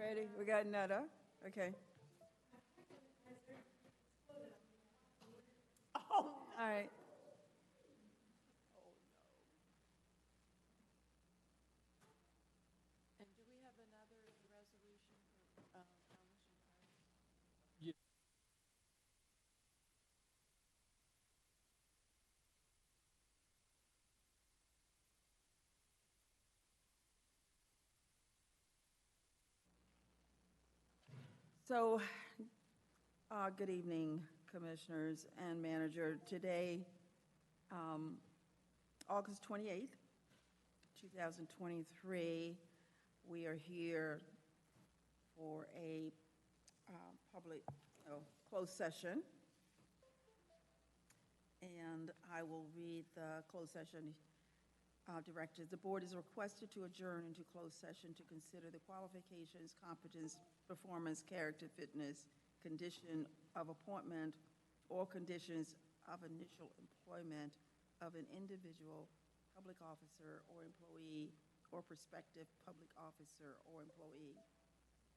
Ready? We got another? Okay. All right. And do we have another resolution for Commission Parks? So, good evening, Commissioners and Manager. Today, August 28th, 2023, we are here for a public, closed session. And I will read the closed session directives. The board is requested to adjourn into closed session to consider the qualifications, competence, performance, character, fitness, condition of appointment, or conditions of initial employment of an individual public officer or employee or prospective public officer or employee,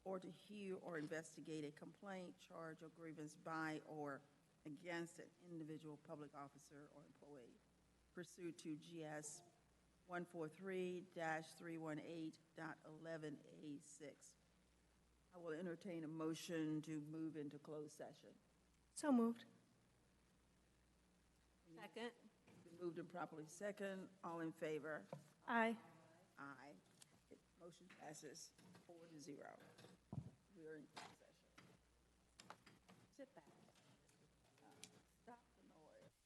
or to hear or investigate a complaint, charge, or grievance by or against an individual public officer or employee pursuant to GS 143-318.11A6. I will entertain a motion to move into closed session. So moved. Second. Been moved and properly second. All in favor? Aye. Aye. Motion passes 4-0. We are in closed session. Sit back. Stop the noise.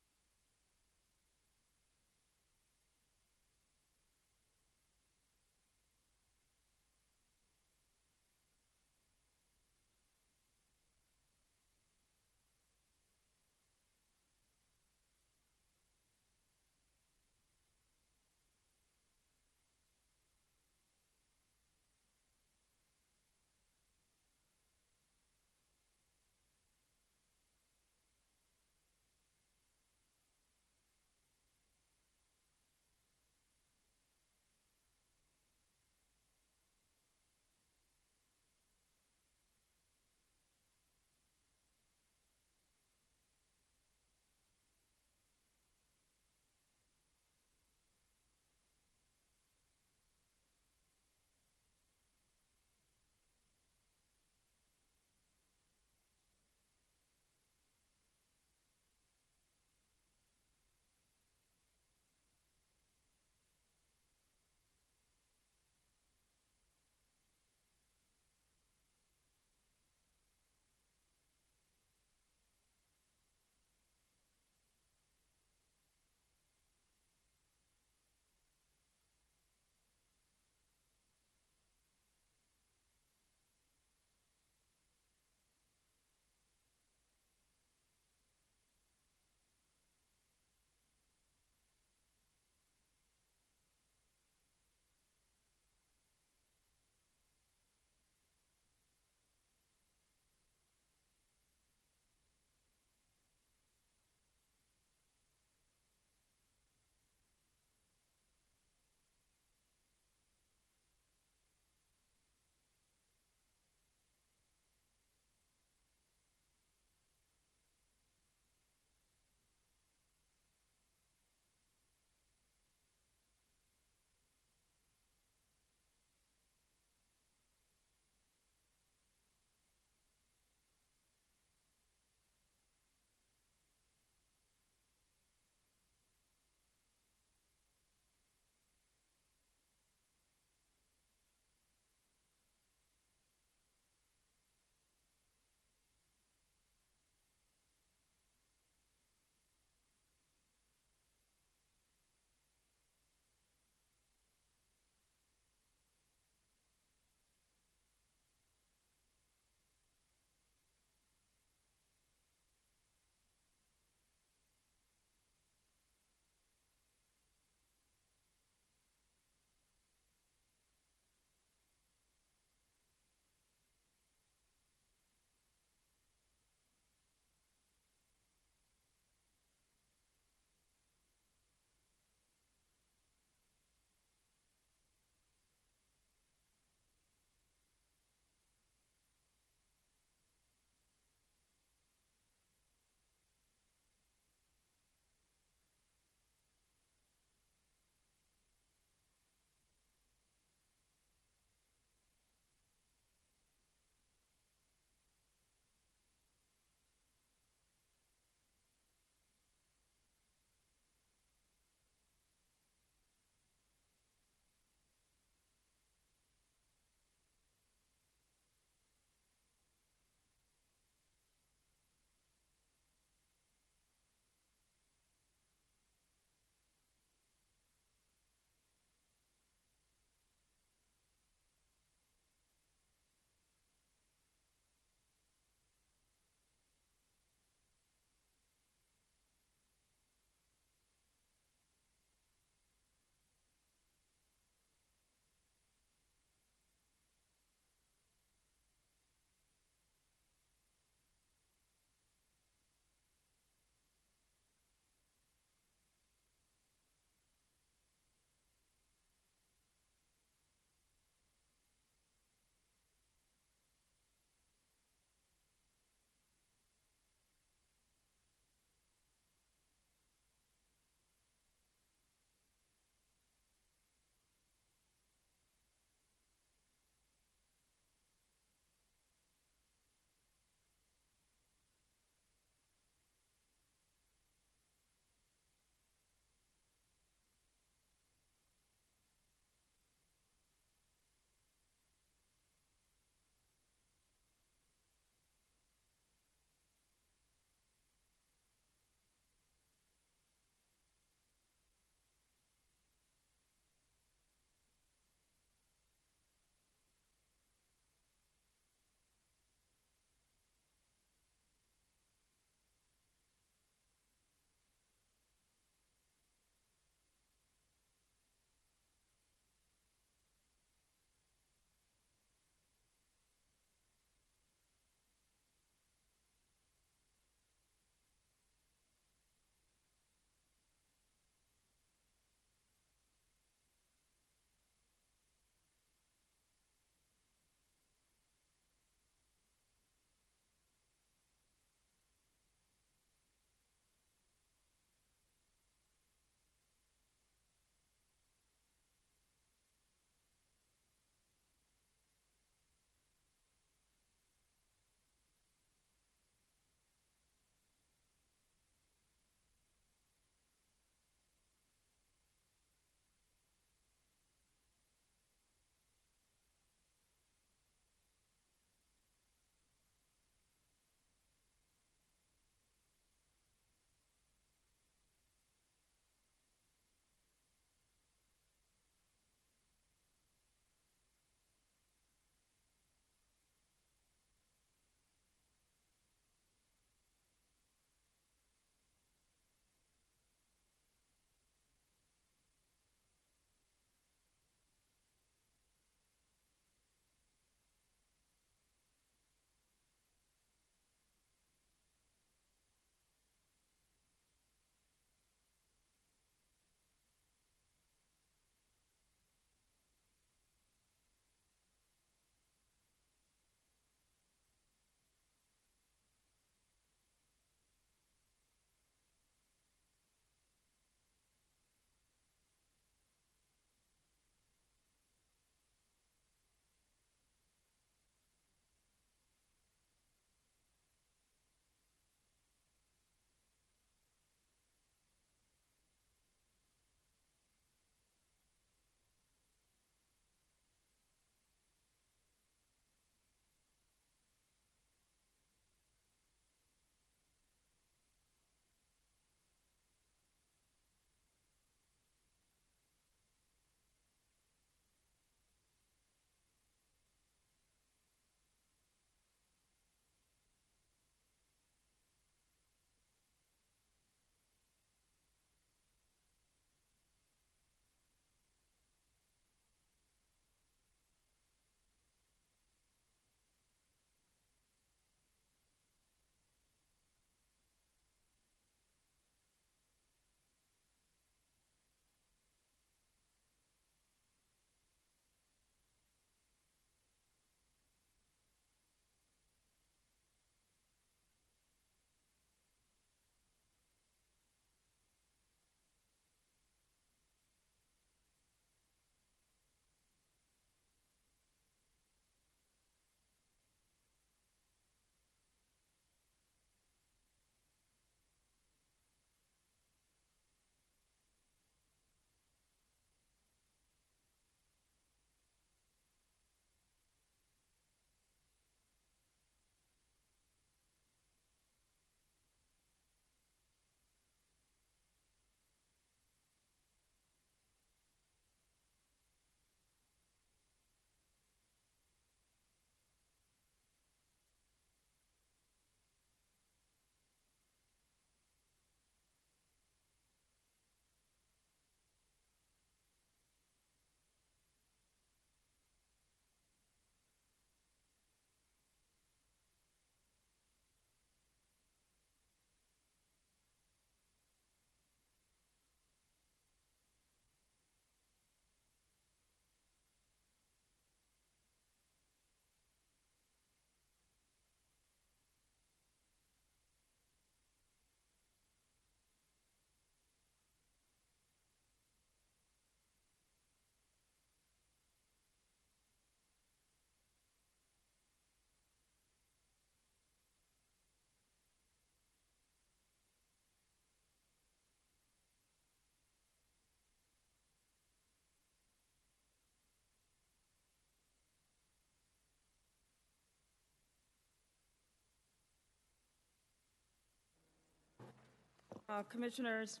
Commissioners,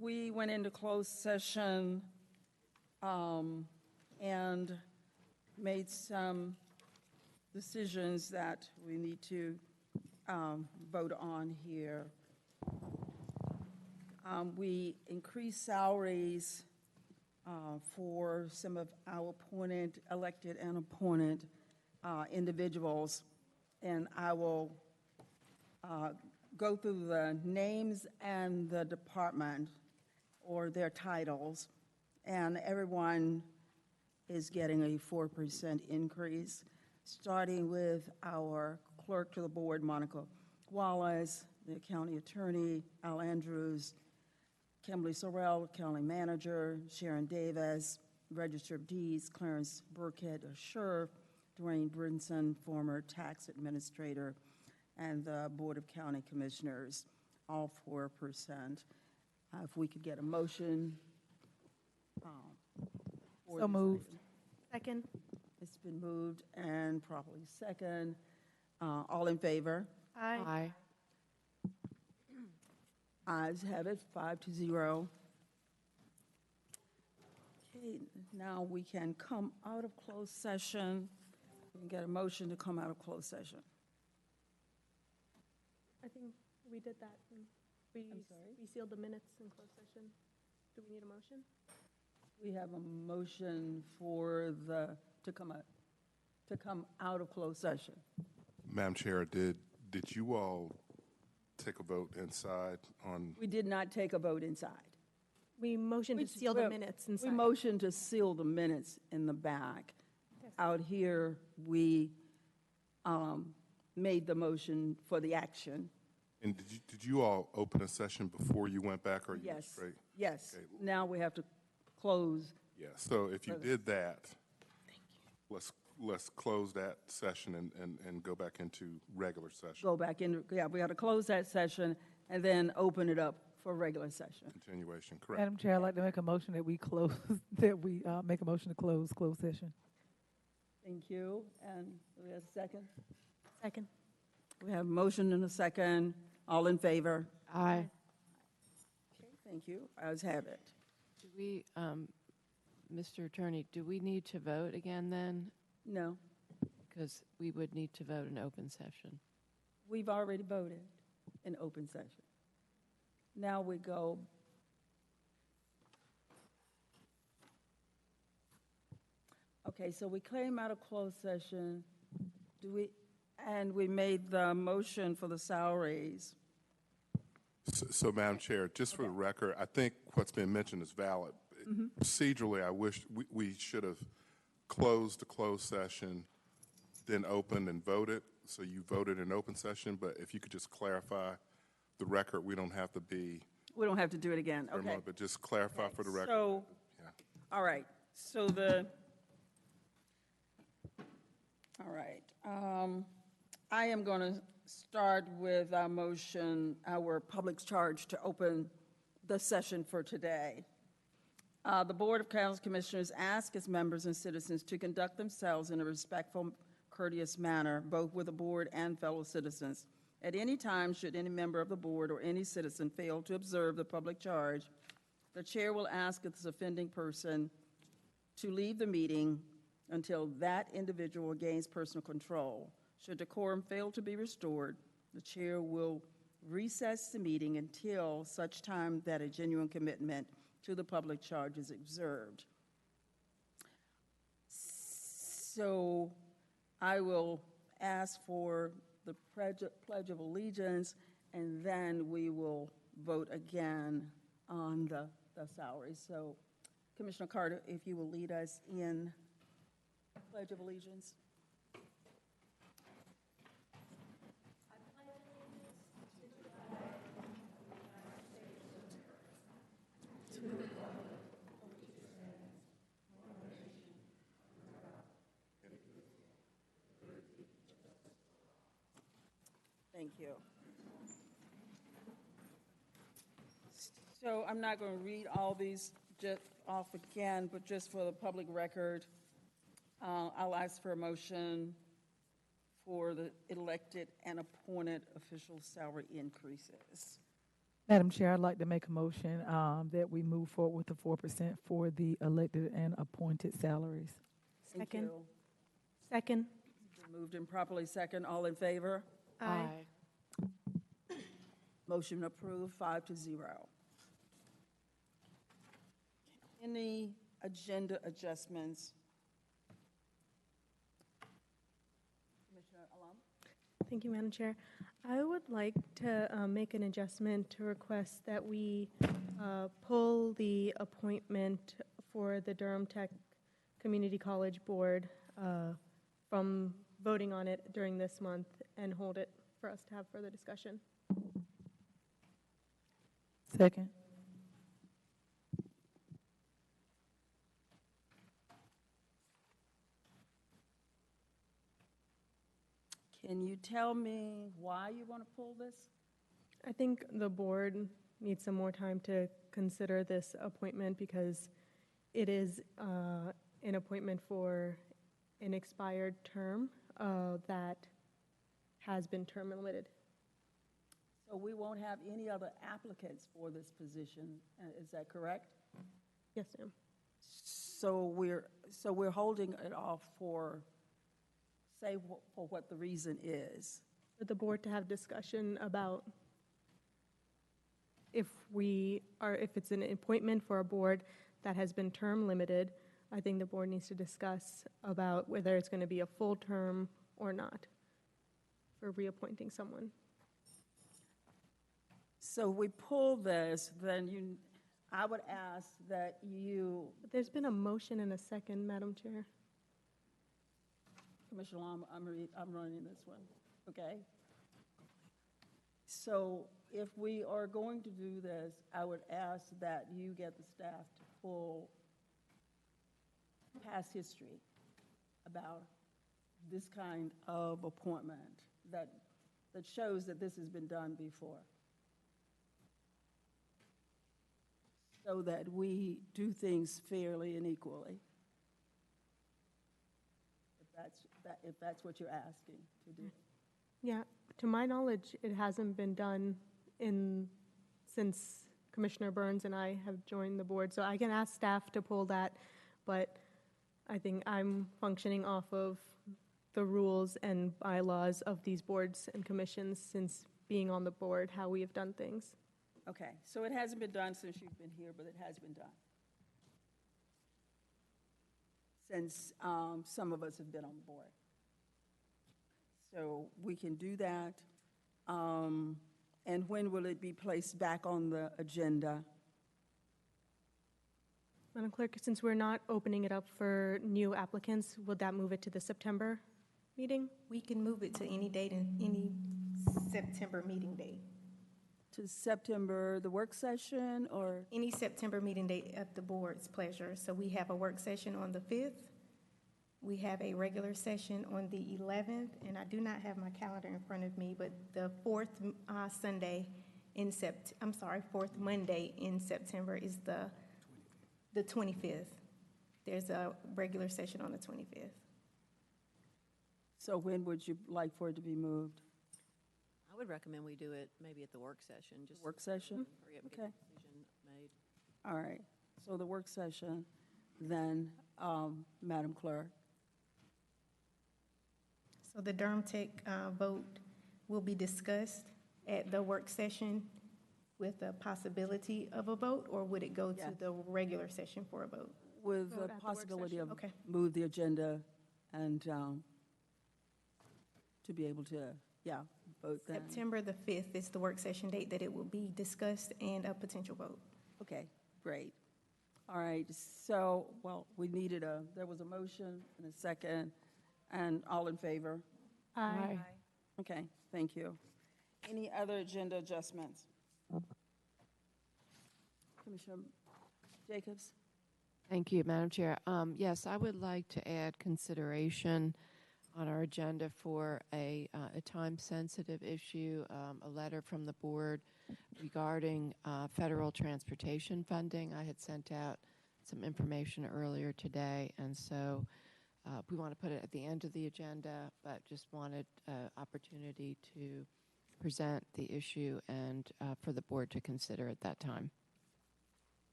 we went into closed session and made some decisions that we need to vote on here. We increased salaries for some of our appointed, elected and appointed individuals, and I will go through the names and the department or their titles, and everyone is getting a 4% increase, starting with our clerk to the board, Monica Wallace, the county attorney, Al Andrews, Kimberly Sorrell, county manager, Sharon Davis, register of deeds, Clarence Burkhead, Assure, Dwayne Brinson, former tax administrator, and the Board of County Commissioners, all 4%. If we could get a motion. For So this moved. item. Second. It's been moved and properly second. All in favor? Aye. Ayes have it, 5-0. Okay, now we can come out of closed session. We can get a motion to come out of closed session. I think we did that. We sorry? we sealed the minutes in closed session. Do we need a motion? We have a motion for to come out of closed session. Madam Chair, did you all take a vote inside on, We did not take a vote inside. We motioned to seal the minutes inside. We motioned to seal the minutes in the back. Yes. Out here, we made the motion for the action. and did you all open a session before you went back, or you went Yes, straight? yes. Okay. Now we have to close. Yeah, so if you did that, let's close that session and go back into regular session, Go back in, yeah, we got to close that session and then open it up for regular session. continuation, correct? Madam Chair, I'd like to make a motion that we close, that we make a motion to close closed session. Thank you. And we have a second? Second. We have a motion and a second. All in favor? Aye. Okay, thank you. Ayes have it. Do we, Mr. Attorney, do we need to vote again then? No, Because we would need to vote in open session. we've already voted in open session. Now we go. Okay, so we came out of closed session. And we made the motion for the salaries. So, Madam Chair, just for the record, I think what's been mentioned is valid. Procedurally, I wish we should have closed the closed session, then opened and voted. So you voted in open session, but if you could just clarify the record, we don't have to be, We don't have to do it again, okay? but just clarify for the record. So, Yeah. all right, so all right. I am going to start with our motion, our public charge to open the session for today. The Board of County Commissioners ask its members and citizens to conduct themselves in a respectful, courteous manner, both with the board and fellow citizens. At any time, should any member of the board or any citizen fail to observe the public charge, the chair will ask this offending person to leave the meeting until that individual gains personal control. Should decorum fail to be restored, the chair will recess the meeting until such time that a genuine commitment to the public charge is observed. So I will ask for the Pledge of Allegiance, and then we will vote again on the salary. So Commissioner Carter, if you will lead us in Pledge of Allegiance. Thank you. So I'm not going to read all these just off again, but just for the public record, I'll ask for a motion for the elected and appointed official salary increases. Madam Chair, I'd like to make a motion that we move forward with the 4% for the elected and appointed salaries. Thank Second. you. Second. Been moved and properly second. All in favor? Aye. Motion approved, 5-0. Any agenda adjustments? Commissioner Alum? Thank you, Madam Chair. I would like to make an adjustment to request that we pull the appointment for the Durham Tech Community College Board from voting on it during this month and hold it for us to have further discussion. Second. Can you tell me why you want to pull this? I think the board needs some more time to consider this appointment because it is an appointment for an expired term that has been term limited. So we won't have any other applicants for this position, is that correct? Yes, ma'am. So we're holding it off for, say, for what the reason is. For the board to have discussion about if it's an appointment for a board that has been term limited, I think the board needs to discuss about whether it's going to be a full term or not for reappointing someone. So we pull this, then I would ask that you, But there's been a motion and a second, Madam Chair. Commissioner Lum, I'm running this one, okay? So if we are going to do this, I would ask that you get the staff to pull past history about this kind of appointment that shows that this has been done before, so that we do things fairly and equally. If that's what you're asking to do. Yeah, to my knowledge, it hasn't been done since Commissioner Burns and I have joined the board. So I can ask staff to pull that, but I think I'm functioning off of the rules and bylaws of these boards and commissions since being on the board, how we have done things. Okay, so it hasn't been done since you've been here, but it has been done since some of us have been on the board. So we can do that. And when will it be placed back on the agenda? Madam Clerk, since we're not opening it up for new applicants, would that move it to the September meeting? We can move it to any date in any September meeting date. To September, the work session, or? Any September meeting date at the board's pleasure. So we have a work session on the 5th. We have a regular session on the 11th, and I do not have my calendar in front of me, but the fourth Monday in September is the 25th. There's a regular session on the 25th. So when would you like for it to be moved? I would recommend we do it maybe at the work session, just. Work session? Hurry up and get Okay. the decision made. All right, so the work session, then, Madam Clerk. So the Durham Tech vote will be discussed at the work session with a possibility of a vote, or would it go to Yes. the regular session for a vote? With Vote the at the work possibility session. of Okay. move the agenda and to be able to, vote then. September the 5th is the work session date that it will be discussed and a potential vote. Okay, great. All right, so, well, there was a motion and a second, and all in favor? Aye. Okay, thank you. Any other agenda adjustments? Commissioner Jacobs? Thank you, Madam Chair. Yes, I would like to add consideration on our agenda for a time-sensitive issue, a letter from the board regarding federal transportation funding. I had sent out some information earlier today, and so we want to put it at the end of the agenda, but just wanted opportunity to present the issue and for the board to consider at that time.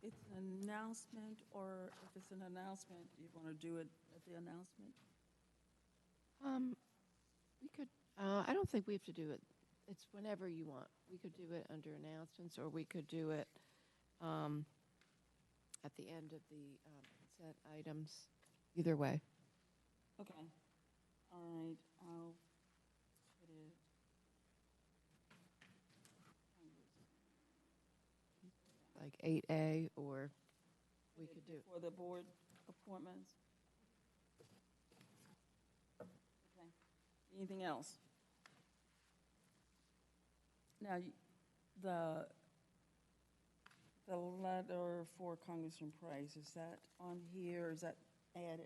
It's an announcement, or if it's an announcement, do you want to do it at the announcement? We could, I don't think we have to do it. It's whenever you want. We could do it under announcements, or we could do it at the end of the consent items. Either way. Okay. All right, I'll put it. Like 8A, or we could do. For the board appointments? Okay. Anything else? Now, the letter for Congressman Price, is that on here? Is that an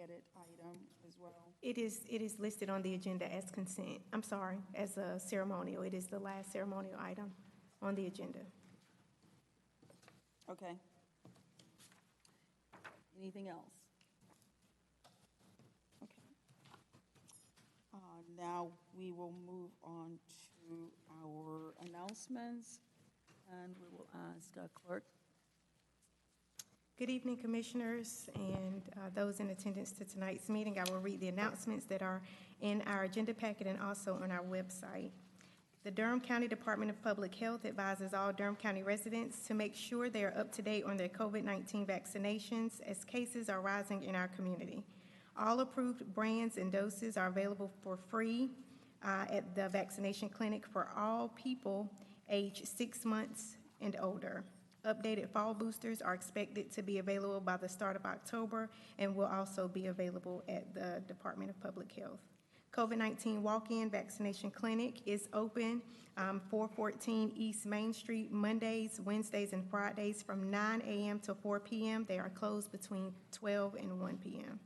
added item as well? It is listed on the agenda as consent. I'm sorry, as a ceremonial. It is the last ceremonial item on the agenda. Okay. Anything else? Okay. Now we will move on to our announcements, and we will ask clerk. Good evening, Commissioners, and those in attendance to tonight's meeting. I will read the announcements that are in our agenda packet and also on our website. The Durham County Department of Public Health advises all Durham County residents to make sure they are up to date on their COVID-19 vaccinations as cases are rising in our community. All approved brands and doses are available for free at the vaccination clinic for all people aged 6 months and older. Updated fall boosters are expected to be available by the start of October and will also be available at the Department of Public Health. COVID-19 walk-in vaccination clinic is open 414 East Main Street, Mondays, Wednesdays, and Fridays from 9 a.m. to 4 p.m. They are closed between 12 and 1 p.m.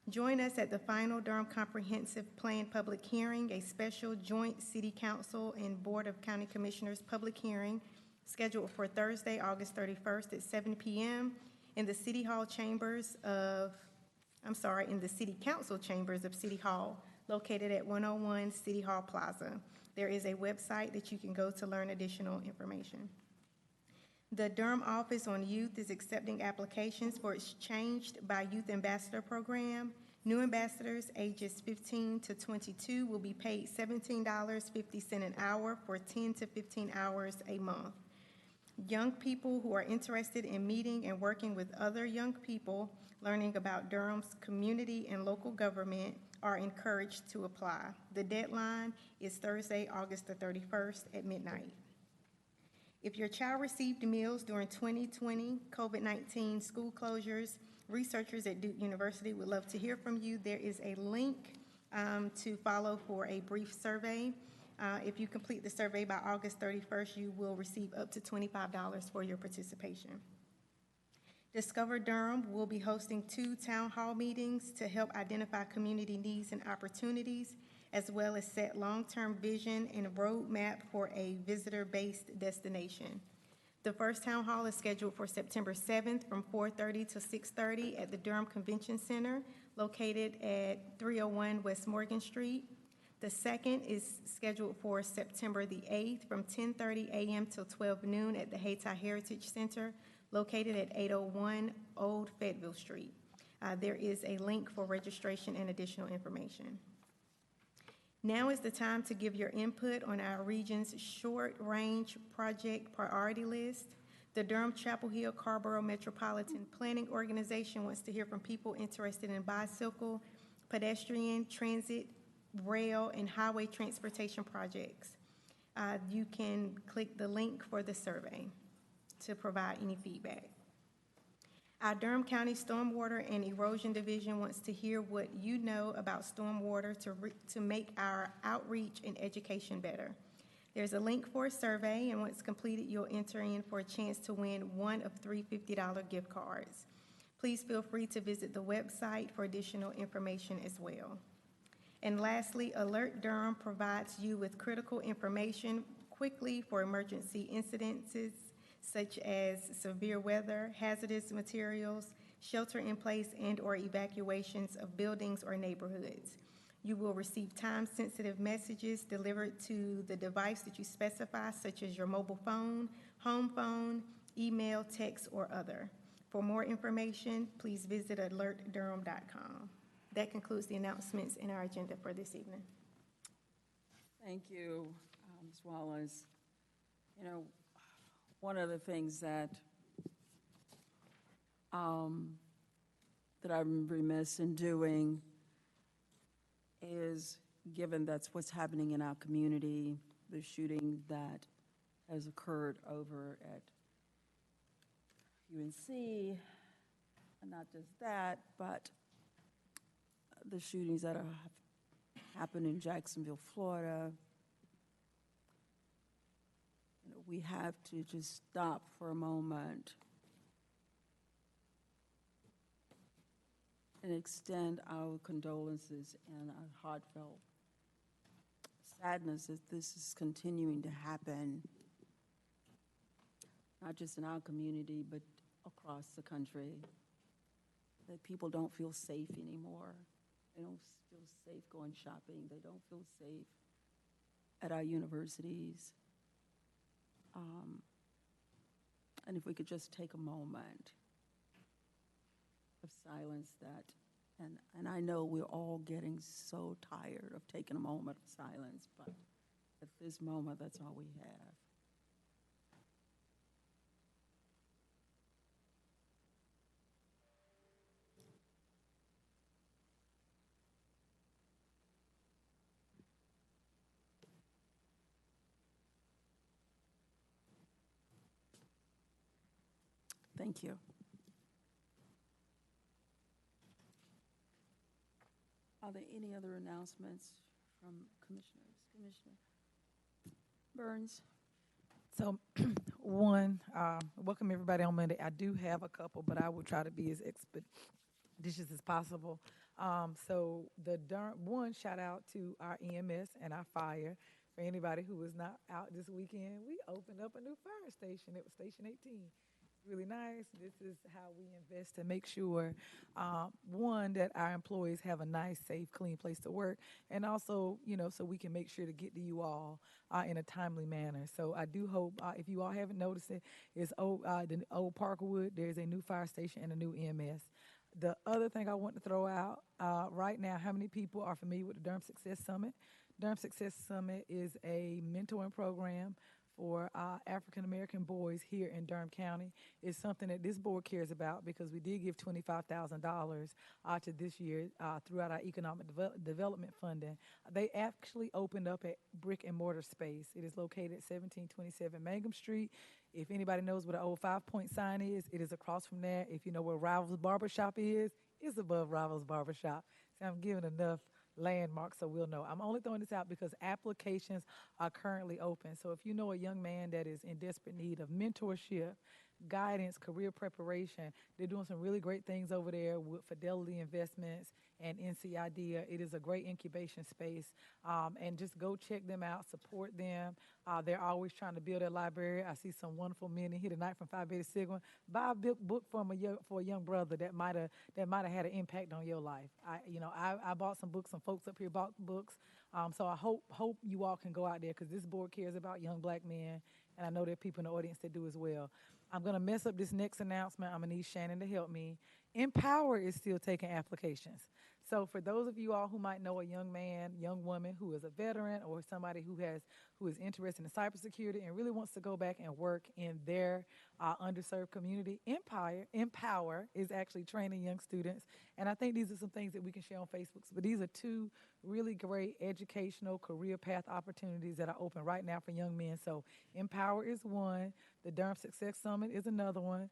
Join us at the final Durham Comprehensive Plan public hearing, a special joint City Council and Board of County Commissioners public hearing scheduled for Thursday, August 31st at 7 p.m. in the City Council chambers of City Hall, located at 101 City Hall Plaza. There is a website that you can go to learn additional information. The Durham Office on Youth is accepting applications for its Changed by Youth Ambassador program. New ambassadors ages 15 to 22 will be paid $17.50 an hour for 10 to 15 hours a month. Young people who are interested in meeting and working with other young people, learning about Durham's community and local government, are encouraged to apply. The deadline is Thursday, August the 31st at midnight. If your child received meals during 2020 COVID-19 school closures, researchers at Duke University would love to hear from you. There is a link to follow for a brief survey. If you complete the survey by August 31st, you will receive up to $25 for your participation. Discover Durham will be hosting 2 town hall meetings to help identify community needs and opportunities, as well as set long-term vision and roadmap for a visitor-based destination. The first town hall is scheduled for September 7th from 4:30 to 6:30 at the Durham Convention Center, located at 301 West Morgan Street. The second is scheduled for September the 8th from 10:30 a.m. till 12 noon at the Hayti Heritage Center, located at 801 Old Fayetteville Street. There is a link for registration and additional information. Now is the time to give your input on our region's short-range project priority list. The Durham Chapel Hill Carborough Metropolitan Planning Organization wants to hear from people interested in bicycle, pedestrian, transit, rail, and highway transportation projects. You can click the link for the survey to provide any feedback. Our Durham County Stormwater and Erosion Division wants to hear what you know about stormwater to make our outreach and education better. There's a link for a survey, and once completed, you'll enter in for a chance to win one of 3 $50 gift cards. Please feel free to visit the website for additional information as well. And lastly, Alert Durham provides you with critical information quickly for emergency incidences such as severe weather, hazardous materials, shelter-in-place and/or evacuations of buildings or neighborhoods. You will receive time-sensitive messages delivered to the device that you specify, such as your mobile phone, home phone, email, text, or other. For more information, please visit alertdurham.com. That concludes the announcements in our agenda for this evening. Thank you, Ms. Wallace. You know, one of the things that that I'm remiss in doing is, given that's what's happening in our community, the shooting that has occurred over at UNC, and not just that, but the shootings that have happened in Jacksonville, Florida. You know, we have to just stop for a moment and extend our condolences and our heartfelt sadness that this is continuing to happen, not just in our community, but across the country, that people don't feel safe anymore. They don't feel safe going shopping. They don't feel safe at our universities. And if we could just take a moment of silence, that, and I know we're all getting so tired of taking a moment of silence, but at this moment, that's all we have. Thank you. Are there any other announcements from commissioners? Commissioner Burns? So, one, welcome everybody on Monday. I do have a couple, but I will try to be as expeditious as possible. So the Durham, shout out to our EMS and our fire. For anybody who was not out this weekend, we opened up a new fire station. It was Station 18. Really nice. This is how we invest to make sure, one, that our employees have a nice, safe, clean place to work, and also, you know, so we can make sure to get to you all in a timely manner. So I do hope, if you all haven't noticed it, it's the old Parkerwood. There's a new fire station and a new EMS. The other thing I want to throw out right now, how many people are familiar with the Durham Success Summit? Durham Success Summit is a mentoring program for African-American boys here in Durham County. Is something that this board cares about because we did give $25,000 to this year throughout our economic development funding. They actually opened up a brick and mortar space. It is located at 1727 Mangum Street. If anybody knows what an old 5-point sign is, it is across from there. If you know where Rivals Barbershop is, it's above Rivals Barbershop. So I'm giving enough landmark so we'll know. I'm only throwing this out because applications are currently open. So if you know a young man that is in desperate need of mentorship, guidance, career preparation, they're doing some really great things over there with Fidelity Investments and NCIDEA. It is a great incubation space, and just go check them out, support them. They're always trying to build a library. I see some wonderful men in here tonight from Phi Beta Sigma. Buy a book for a young brother that might have had an impact on your life. I bought some books. Some folks up here bought books. So I hope you all can go out there because this board cares about young black men, and I know there are people in the audience that do as well. I'm going to mess up this next announcement. I'm going to need Shannon to help me. Empower is still taking applications. So for those of you all who might know a young man, young woman who is a veteran or somebody who is interested in cybersecurity and really wants to go back and work in their underserved community, Empower is actually training young students. And I think these are some things that we can share on Facebook. But these are two really great educational career path opportunities that are open right now for young men. So Empower is one. The Durham Success Summit is another one.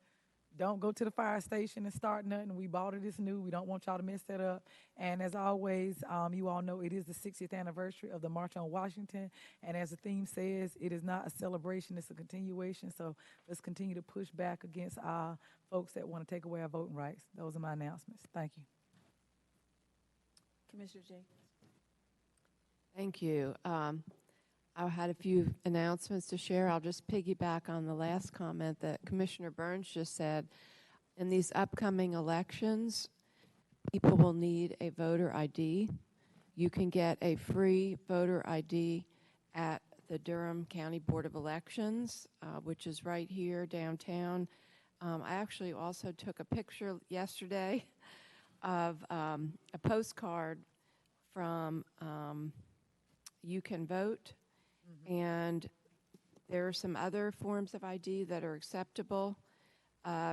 Don't go to the fire station and start nothing. We bought it, it's new. We don't want y'all to mess that up. And as always, you all know it is the 60th anniversary of the March on Washington. And as the theme says, it is not a celebration, it's a continuation. So let's continue to push back against folks that want to take away our voting rights. Those are my announcements. Thank you. Commissioner Jacobs. Thank you. I had a few announcements to share. I'll just piggyback on the last comment that Commissioner Burns just said. In these upcoming elections, people will need a voter ID. You can get a free voter ID at the Durham County Board of Elections, which is right here downtown. I actually also took a picture yesterday of a postcard from You Can Vote, and there are some other forms of ID that are acceptable.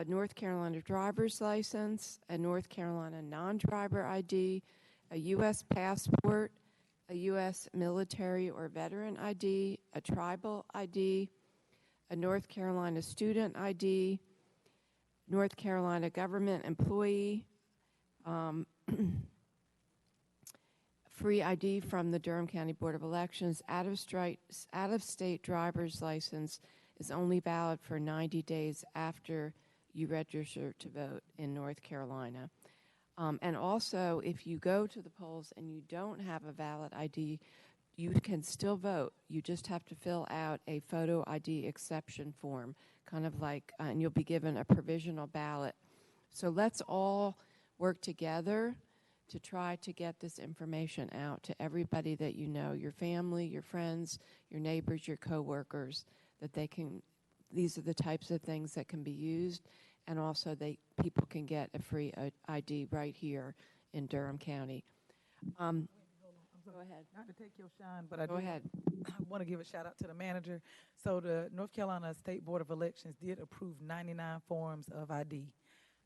North Carolina driver's license, a North Carolina non-driver ID, a U.S. passport, a U.S. military or veteran ID, a tribal ID, a North Carolina student ID, North Carolina government employee, free ID from the Durham County Board of Elections. Out-of-state driver's license is only valid for 90 days after you register to vote in North Carolina. And also, if you go to the polls and you don't have a valid ID, you can still vote. You just have to fill out a photo ID exception form, kind of like, and you'll be given a provisional ballot. So let's all work together to try to get this information out to everybody that you know, your family, your friends, your neighbors, your coworkers, that they can, these are the types of things that can be used, and also people can get a free ID right here in Durham County. Go ahead. Not to take your shine, but I Go ahead. want to give a shout out to the manager. So the North Carolina State Board of Elections did approve 99 forms of ID.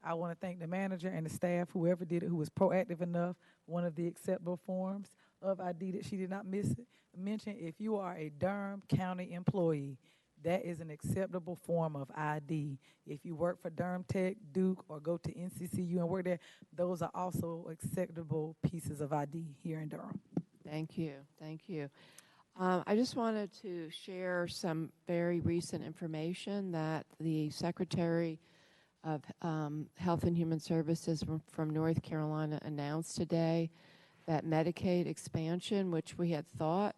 I want to thank the manager and the staff, whoever did it, who was proactive enough. One of the acceptable forms of ID that she did not mention, if you are a Durham County employee, that is an acceptable form of ID. If you work for Durham Tech, Duke, or go to NCCU and work there, those are also acceptable pieces of ID here in Durham. Thank you. Thank you. I just wanted to share some very recent information that the Secretary of Health and Human Services from North Carolina announced today, that Medicaid expansion, which we had thought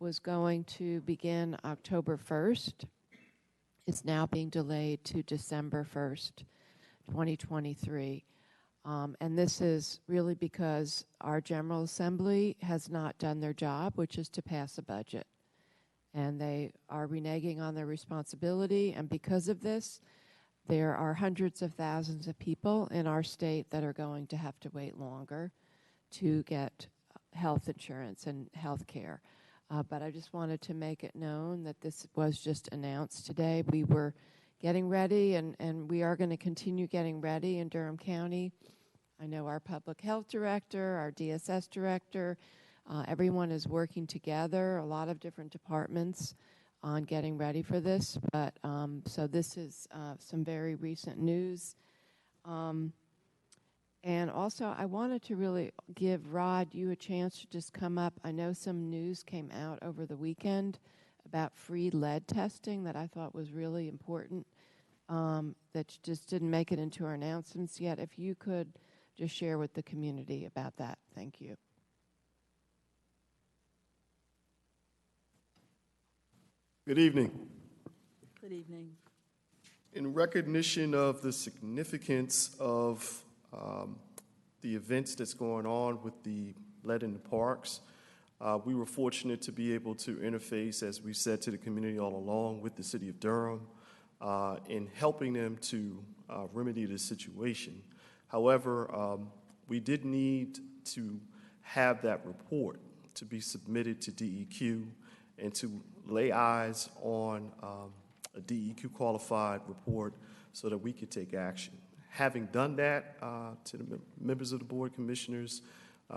was going to begin October 1st, is now being delayed to December 1st, 2023. And this is really because our General Assembly has not done their job, which is to pass a budget. And they are reneging on their responsibility, and because of this, there are hundreds of thousands of people in our state that are going to have to wait longer to get health insurance and health care. But I just wanted to make it known that this was just announced today. We were getting ready, and we are going to continue getting ready in Durham County. I know our public health director, our DSS director, everyone is working together, a lot of different departments on getting ready for this. But so this is some very recent news. And also, I wanted to really give Rod, you a chance to just come up. I know some news came out over the weekend about free lead testing that I thought was really important, that just didn't make it into our announcements yet. If you could just share with the community about that. Thank you. Good evening. Good evening. In recognition of the significance of the events that's going on with the lead in the parks, we were fortunate to be able to interface, as we said to the community all along, with the city of Durham in helping them to remedy the situation. However, we did need to have that report to be submitted to DEQ and to lay eyes on a DEQ qualified report so that we could take action. Having done that to the members of the board commissioners,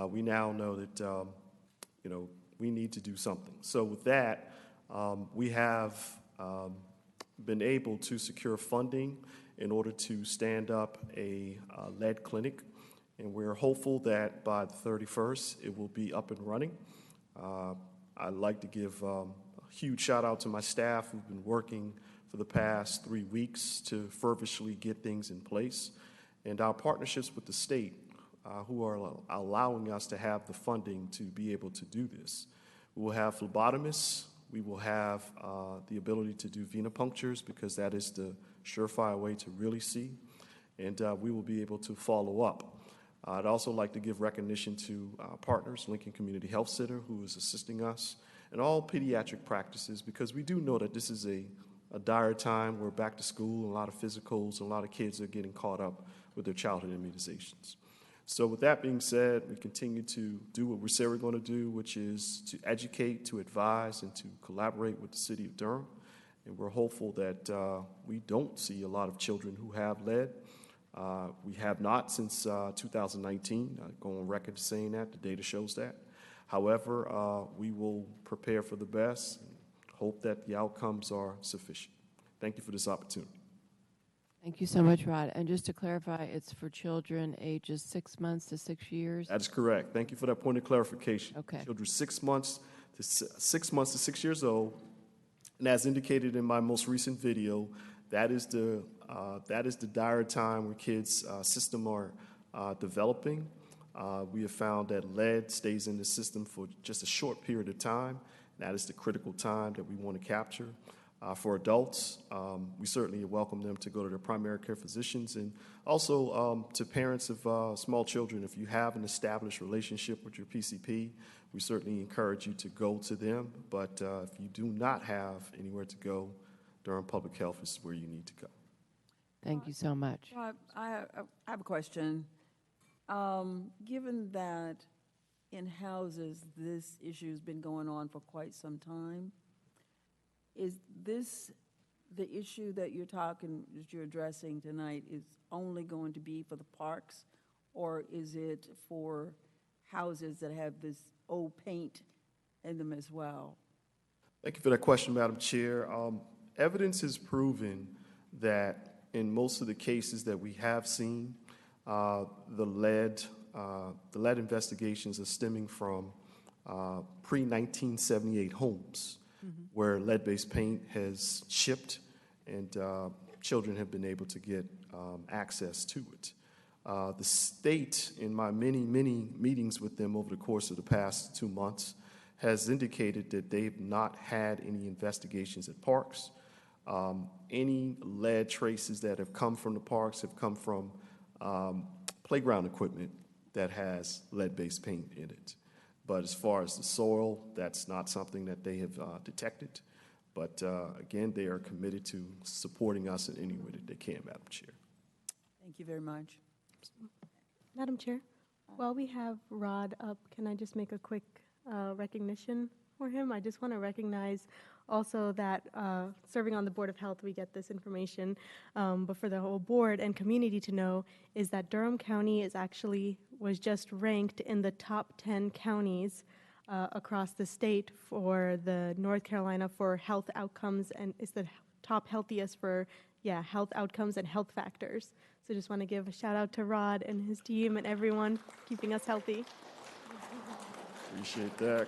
we now know that we need to do something. So with that, we have been able to secure funding in order to stand up a lead clinic, and we're hopeful that by the 31st it will be up and running. I'd like to give a huge shout out to my staff who've been working for the past 3 weeks to fervently get things in place, and our partnerships with the state who are allowing us to have the funding to be able to do this. We will have phlebotomists. We will have the ability to do venipunctures because that is the surefire way to really see. and we will be able to follow up. I'd also like to give recognition to partners, Lincoln Community Health Center, who is assisting us, and all pediatric practices, because we do know that this is a dire time. We're back to school, a lot of physicals, and a lot of kids are getting caught up with their childhood immunizations. So with that being said, we continue to do what we say we're going to do, which is to educate, to advise, and to collaborate with the city of Durham. And we're hopeful that we don't see a lot of children who have lead. We have not since 2019. I go on record saying that. The data shows that. However, we will prepare for the best and hope that the outcomes are sufficient. Thank you for this opportunity. Thank you so much, Rod. And just to clarify, it's for children ages 6 months to 6 years? That is correct. Thank you for that point of clarification. Okay. Children 6 months to 6 years old, and as indicated in my most recent video, that is the dire time where kids' system are developing. We have found that lead stays in the system for just a short period of time. That is the critical time that we want to capture. For adults, we certainly welcome them to go to their primary care physicians, and also to parents of small children. If you have an established relationship with your PCP, we certainly encourage you to go to them. But if you do not have anywhere to go, Durham Public Health is where you need to go. Thank you so much. I have a question. Given that in houses, this issue has been going on for quite some time, is this the issue that you're addressing tonight is only going to be for the parks, or is it for houses that have this old paint in them as well? Thank you for that question, Madam Chair. Evidence has proven that in most of the cases that we have seen, the lead investigations are stemming from pre-1978 homes where lead-based paint has shipped and children have been able to get access to it. The state, in my many meetings with them over the course of the past 2 months, has indicated that they've not had any investigations at parks. Any lead traces that have come from the parks have come from playground equipment that has lead-based paint in it. But as far as the soil, that's not something that they have detected. But again, they are committed to supporting us in any way that they can, Madam Chair. Thank you very much. Madam Chair, while we have Rod up, can I just make a quick recognition for him? I just want to recognize also that serving on the Board of Health, we get this information, but for the whole board and community to know is that Durham County was just ranked in the top 10 counties across the state for the North Carolina for health outcomes, and is the top healthiest for health outcomes and health factors. So just want to give a shout out to Rod and his team and everyone keeping us healthy. Appreciate that,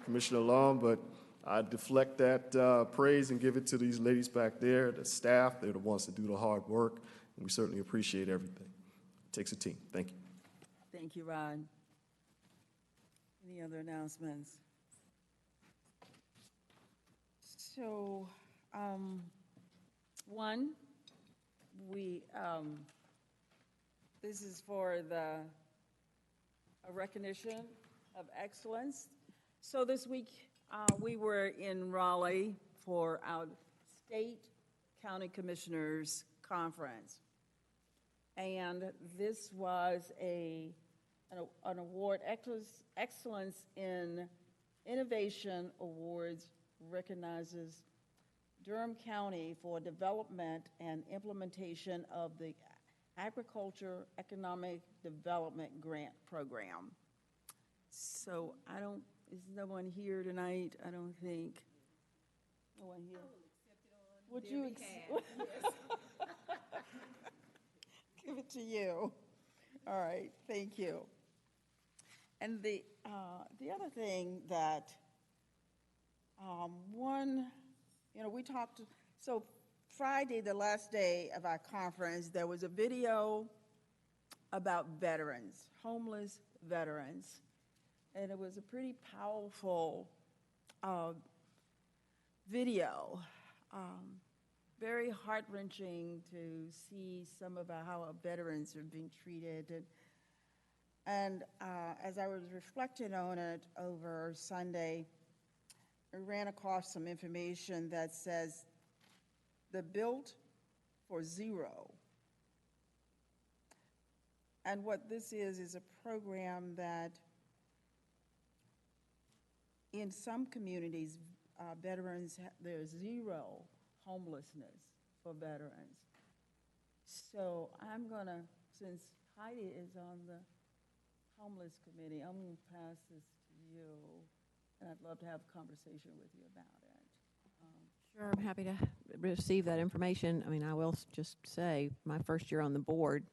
Commissioner Long, but I deflect that praise and give it to these ladies back there, the staff. They're the ones that do the hard work, and we certainly appreciate everything. It takes a team. Thank you. Thank you, Rod. Any other announcements? So, one, this is for a recognition of excellence. So this week, we were in Raleigh for our State County Commissioners Conference. And this was an award, Excellence in Innovation Awards, recognizes Durham County for development and implementation of the Agriculture Economic Development Grant Program. So is no one here tonight? I don't think. No one here. Would you give it to you? All right, thank you. And the other thing that we talked. So Friday, the last day of our conference, there was a video about veterans, homeless veterans. And it was a pretty powerful video, very heart-wrenching to see some of how our veterans are being treated. And as I was reflecting on it over Sunday, I ran across some information that says the Built for Zero. And what this is a program that in some communities, veterans, there's zero homelessness for veterans. So I'm gonna, since Heidi is on the homeless committee, I'm gonna pass this to you, and I'd love to have a conversation with you about it. Sure, I'm happy to receive that information. I mean, I will just say, my first year on the board,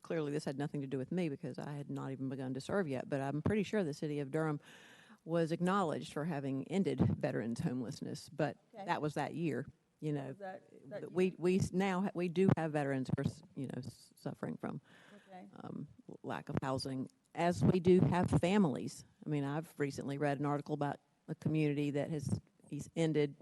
clearly this had nothing to do with me because I had not even begun to serve yet, but I'm pretty sure the city of Durham was acknowledged for having ended veterans homelessness, but Okay. that was that year, you know. That We do have veterans who are, you know, suffering from Okay. lack of housing, as we do have families. I mean, I've recently read an article about a community that he's ended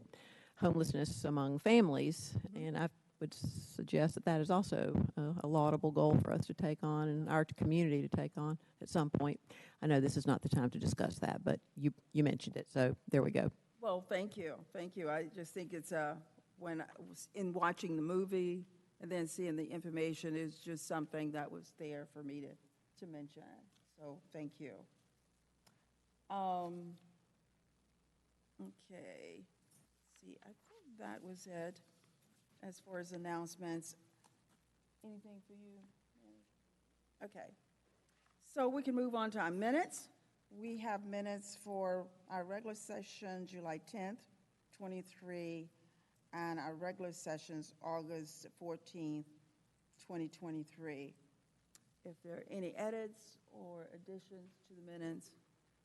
homelessness among families, and I would suggest that that is also a laudable goal for us to take on and our community to take on at some point. I know this is not the time to discuss that, but you mentioned it, so there we go. Well, thank you. Thank you. I just think it's, when I was in watching the movie and then seeing the information, is just something that was there for me to mention. So thank you. Okay. See, I think that was it as far as announcements. Anything for you? Okay. So we can move on to our minutes. We have minutes for our regular session, July 10th, 23, and our regular sessions, August 14th, 2023. If there are any edits or additions to the minutes,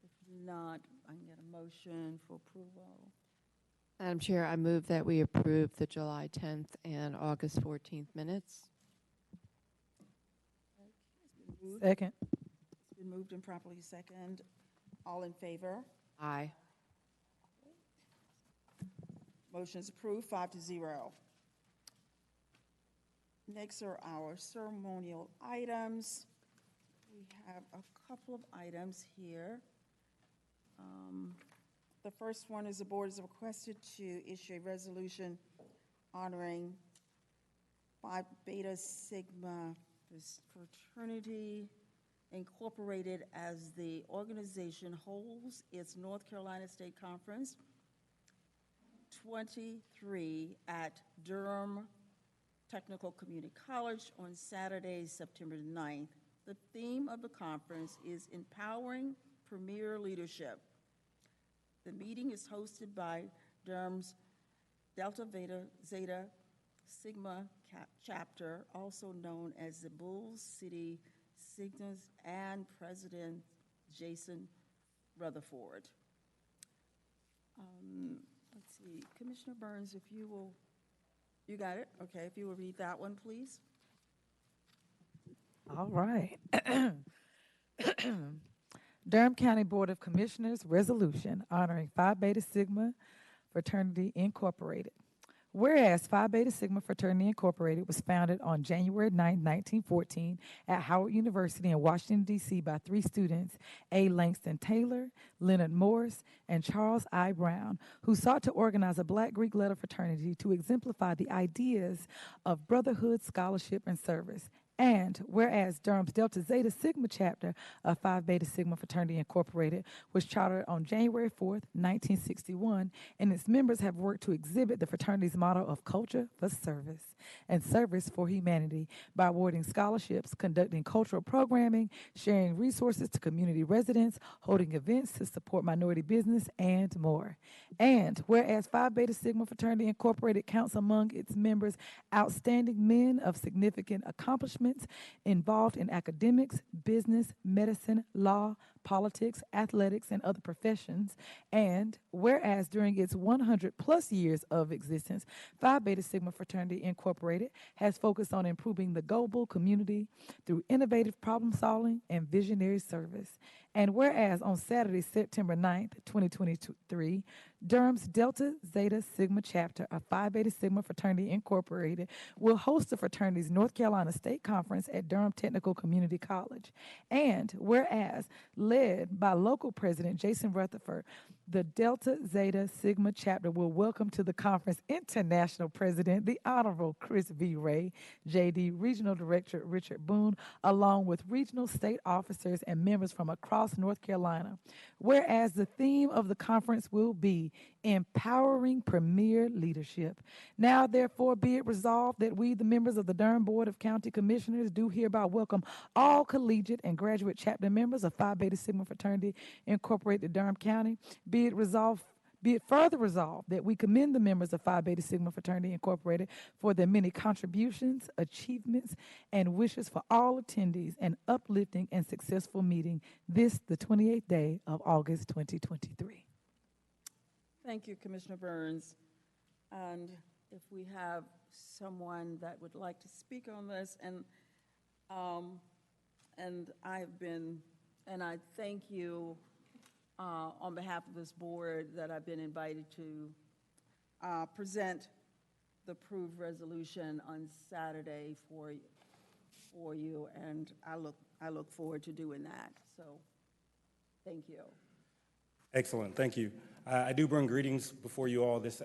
if not, I can get a motion for approval. Madam Chair, I move that we approve the July 10th and August 14th minutes. Second. It's been moved and properly second. All in favor? Aye. Motion is approved, 5-0. Next are our ceremonial items. We have a couple of items here. The first one is the board is requested to issue a resolution honoring Phi Beta Sigma fraternity incorporated as the organization holds its North Carolina State Conference 23 at Durham Technical Community College on Saturday, September 9th. The theme of the conference is Empowering Premier Leadership. The meeting is hosted by Durham's Delta Zeta Sigma chapter, also known as the Bulls City Sigmas, and President Jason Rutherford. Let's see, Commissioner Burns, if you will, you got it? Okay, if you will read that one, please. All right. Durham County Board of Commissioners resolution honoring Phi Beta Sigma Fraternity Incorporated. Whereas Phi Beta Sigma Fraternity Incorporated was founded on January 9, 1914 at Howard University in Washington, D.C. by 3 students, A. Langston Taylor, Leonard Morris, and Charles I. Brown, who sought to organize a Black Greek letter fraternity to exemplify the ideas of brotherhood, scholarship, and service. And whereas Durham's Delta Zeta Sigma chapter of Phi Beta Sigma Fraternity Incorporated was chartered on January 4th, 1961, and its members have worked to exhibit the fraternity's motto of culture for service and service for humanity by awarding scholarships, conducting cultural programming, sharing resources to community residents, holding events to support minority business, and more. And whereas Phi Beta Sigma Fraternity Incorporated counts among its members outstanding men of significant accomplishments involved in academics, business, medicine, law, politics, athletics, and other professions. And whereas during its 100-plus years of existence, Phi Beta Sigma Fraternity Incorporated has focused on improving the global community through innovative problem-solving and visionary service. And whereas on Saturday, September 9th, 2023, Durham's Delta Zeta Sigma chapter of Phi Beta Sigma Fraternity Incorporated will host the fraternity's North Carolina State Conference at Durham Technical Community College. And whereas, led by local president Jason Rutherford, the Delta Zeta Sigma chapter will welcome to the conference international president, the Honorable Chris V. Ray, JD Regional Director Richard Boone, along with regional state officers and members from across North Carolina. Whereas the theme of the conference will be empowering premier leadership. Now, therefore, be it resolved that we, the members of the Durham Board of County Commissioners, do hereby welcome all collegiate and graduate chapter members of Phi Beta Sigma Fraternity Incorporated Durham County. Be it further resolved that we commend the members of Phi Beta Sigma Fraternity Incorporated for their many contributions, achievements, and wishes for all attendees an uplifting and successful meeting this, the 28th day of August 2023. Thank you, Commissioner Burns. And if we have someone that would like to speak on this, and I thank you on behalf of this board that I've been invited to present the approved resolution on Saturday for you, and I look forward to doing that. So, thank you. Excellent, thank you. I do bring greetings before you all this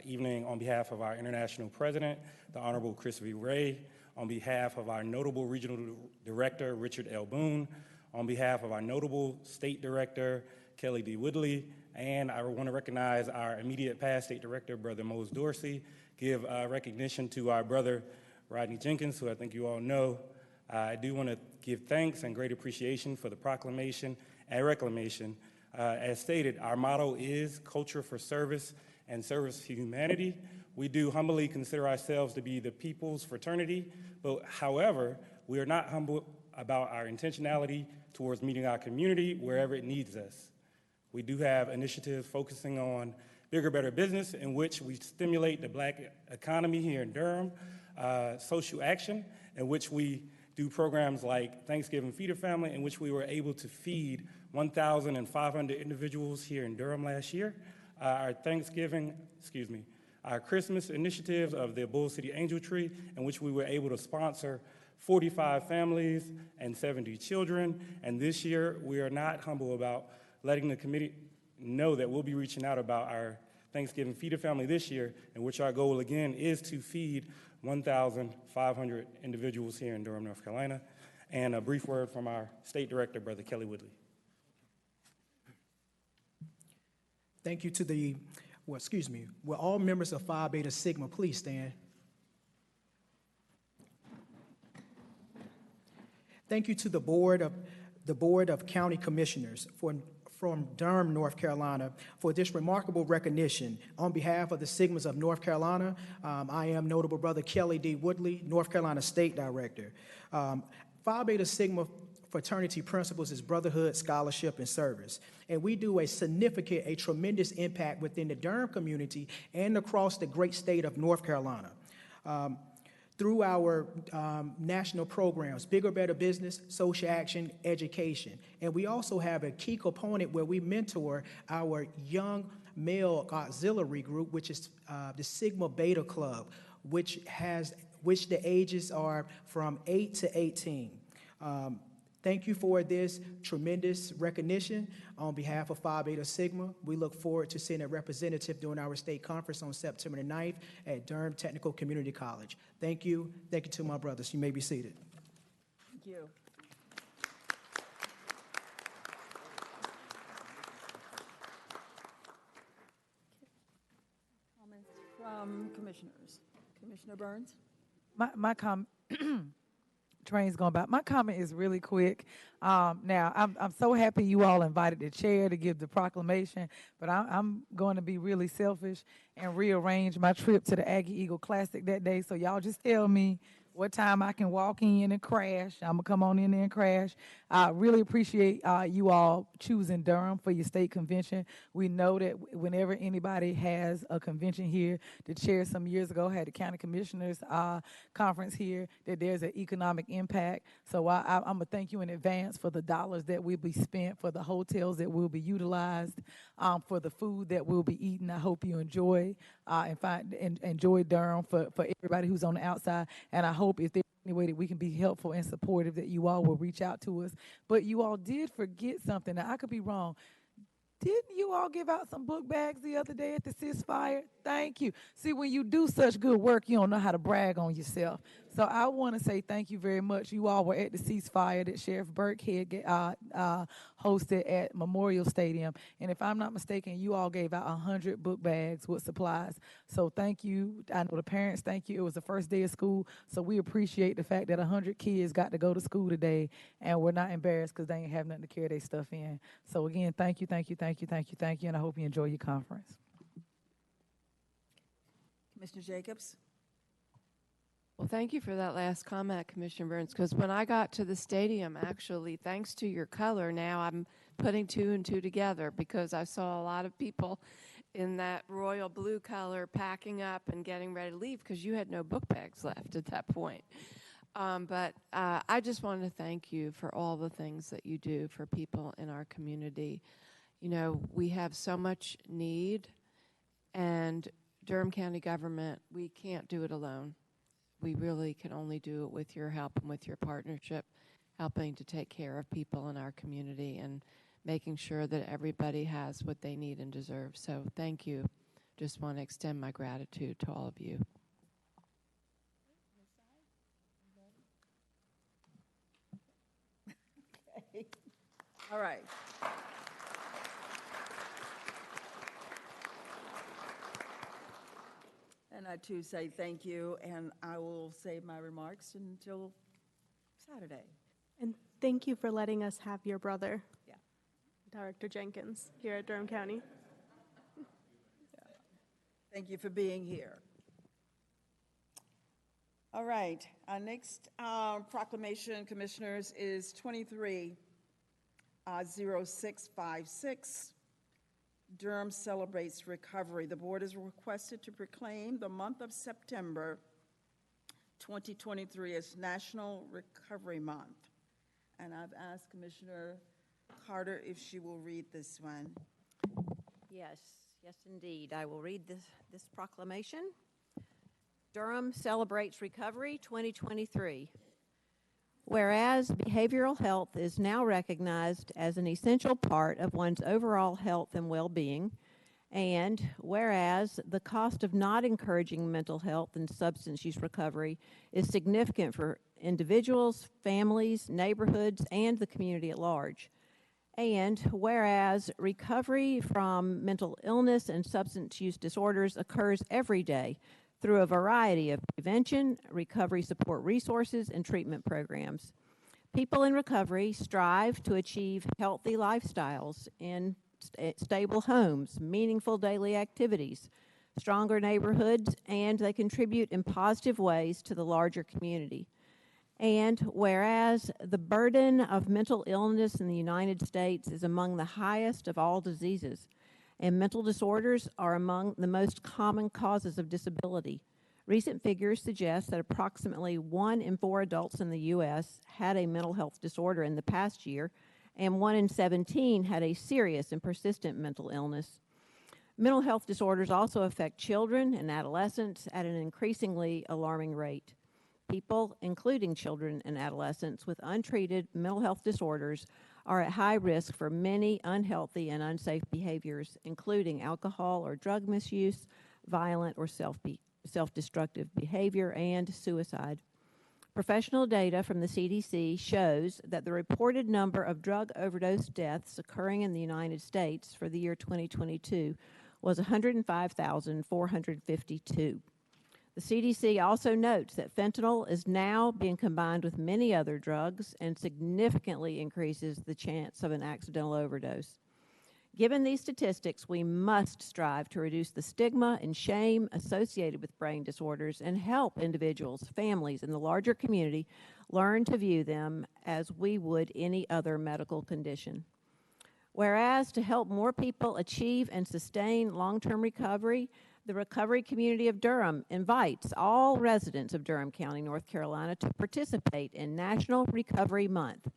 evening on behalf of our international president, the Honorable Chris V. Ray, on behalf of our notable regional director, Richard L. Boone, on behalf of our notable state director, Kelly D. Woodley, and I want to recognize our immediate past state director, Brother Mose Dorsey, give recognition to our brother, Rodney Jenkins, who I think you all know. I do want to give thanks and great appreciation for the proclamation and reclamation. As stated, our motto is culture for service and service to humanity. We do humbly consider ourselves to be the people's fraternity, but however, we are not humble about our intentionality towards meeting our community wherever it needs us. We do have initiatives focusing on bigger, better business in which we stimulate the Black economy here in Durham, social action in which we do programs like Thanksgiving Feed a Family, in which we were able to feed 1,500 individuals here in Durham last year. Our Christmas initiatives of the Bull City Angel Tree, in which we were able to sponsor 45 families and 70 children. And this year, we are not humble about letting the committee know that we'll be reaching out about our Thanksgiving Feed a Family this year, in which our goal, again, is to feed 1,500 individuals here in Durham, North Carolina. And a brief word from our state director, Brother Kelly Woodley. Thank you to will all members of Phi Beta Sigma please stand? Thank you to the Board of County Commissioners from Durham, North Carolina, for this remarkable recognition. On behalf of the Sigmas of North Carolina, I am notable Brother Kelly D. Woodley, North Carolina State Director. Phi Beta Sigma fraternity principles is brotherhood, scholarship, and service. And we do a tremendous impact within the Durham community and across the great state of North Carolina. Through our national programs, Bigger, Better Business, Social Action, Education. And we also have a key component where we mentor our young male auxiliary group, which is the Sigma Beta Club, which the ages are from 8 to 18. Thank you for this tremendous recognition on behalf of Phi Beta Sigma. We look forward to seeing a representative during our state conference on September the 9th at Durham Technical Community College. Thank you. Thank you to my brothers. You may be seated. Thank you. Comments from commissioners. Commissioner Burns? My comment. Train's going by. My comment is really quick. Now, I'm so happy you all invited the chair to give the proclamation, but I'm going to be really selfish and rearrange my trip to the Aggie Eagle Classic that day. So y'all just tell me what time I can walk in and crash. I'm gonna come on in there and crash. I really appreciate you all choosing Durham for your state convention. We know that whenever anybody has a convention here, the chair some years ago had the county commissioners conference here, that there's an economic impact. So I'm gonna thank you in advance for the dollars that will be spent, for the hotels that will be utilized, for the food that we'll be eating. I hope you enjoy enjoy Durham for everybody who's on the outside. And I hope if there's any way that we can be helpful and supportive, that you all will reach out to us. But you all did forget something. Now, I could be wrong. Didn't you all give out some book bags the other day at the ceasefire? Thank you. See, when you do such good work, you don't know how to brag on yourself. So I want to say thank you very much. You all were at the ceasefire that Sheriff Burkhead hosted at Memorial Stadium. And if I'm not mistaken, you all gave out 100 book bags with supplies. So thank you. I know the parents, thank you. It was the first day of school. So we appreciate the fact that 100 kids got to go to school today, and we're not embarrassed because they ain't have nothing to carry their stuff in. So again, thank you, thank you, thank you, thank you, thank you, and I hope you enjoy your conference. Commissioner Jacobs? Well, thank you for that last comment, Commissioner Burns, because when I got to the stadium, actually, thanks to your color, now I'm putting two and two together, because I saw a lot of people in that royal blue color packing up and getting ready to leave because you had no book bags left at that point. But I just wanted to thank you for all the things that you do for people in our community. You know, we have so much need, and Durham County government, we can't do it alone. We really can only do it with your help and with your partnership, helping to take care of people in our community and making sure that everybody has what they need and deserve. So thank you. Just want to extend my gratitude to all of you. Okay. All right. And I too say thank you, and I will save my remarks until Saturday. And thank you for letting us have your brother, Yeah. Director Jenkins, here at Durham County. Thank you for being here. All right, our next proclamation, Commissioners, is 23-0656. Durham celebrates recovery. The board is requested to proclaim the month of September 2023 as National Recovery Month. And I've asked Commissioner Carter if she will read this one. Yes, yes, indeed. I will read this proclamation. Durham celebrates recovery 2023. Whereas behavioral health is now recognized as an essential part of one's overall health and well-being, and whereas the cost of not encouraging mental health and substance use recovery is significant for individuals, families, neighborhoods, and the community at large, and whereas recovery from mental illness and substance use disorders occurs every day through a variety of prevention, recovery support resources, and treatment programs. People in recovery strive to achieve healthy lifestyles in stable homes, meaningful daily activities, stronger neighborhoods, and they contribute in positive ways to the larger community. And whereas the burden of mental illness in the United States is among the highest of all diseases, and mental disorders are among the most common causes of disability. Recent figures suggest that approximately 1 in 4 adults in the U.S. had a mental health disorder in the past year, and 1 in 17 had a serious and persistent mental illness. Mental health disorders also affect children and adolescents at an increasingly alarming rate. People, including children and adolescents with untreated mental health disorders, are at high risk for many unhealthy and unsafe behaviors, including alcohol or drug misuse, violent or self-destructive behavior, and suicide. Professional data from the CDC shows that the reported number of drug overdose deaths occurring in the United States for the year 2022 was 105,452. The CDC also notes that fentanyl is now being combined with many other drugs and significantly increases the chance of an accidental overdose. Given these statistics, we must strive to reduce the stigma and shame associated with brain disorders and help individuals, families, and the larger community learn to view them as we would any other medical condition. Whereas to help more people achieve and sustain long-term recovery, the recovery community of Durham invites all residents of Durham County, North Carolina, to participate in National Recovery Month.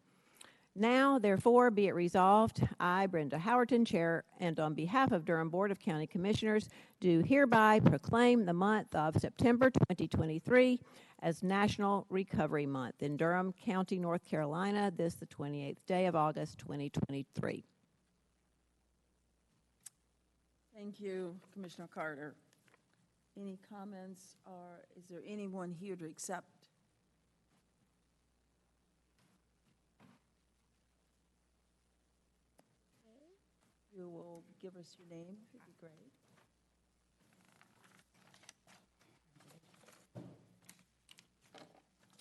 Now, therefore, be it resolved, I, Brenda Howerton, Chair, and on behalf of Durham Board of County Commissioners, do hereby proclaim the month of September 2023 as National Recovery Month in Durham County, North Carolina, this the 28th day of August, 2023. Thank you, Commissioner Carter. Any comments, or is there anyone here to accept? You will give us your name, it'd be great.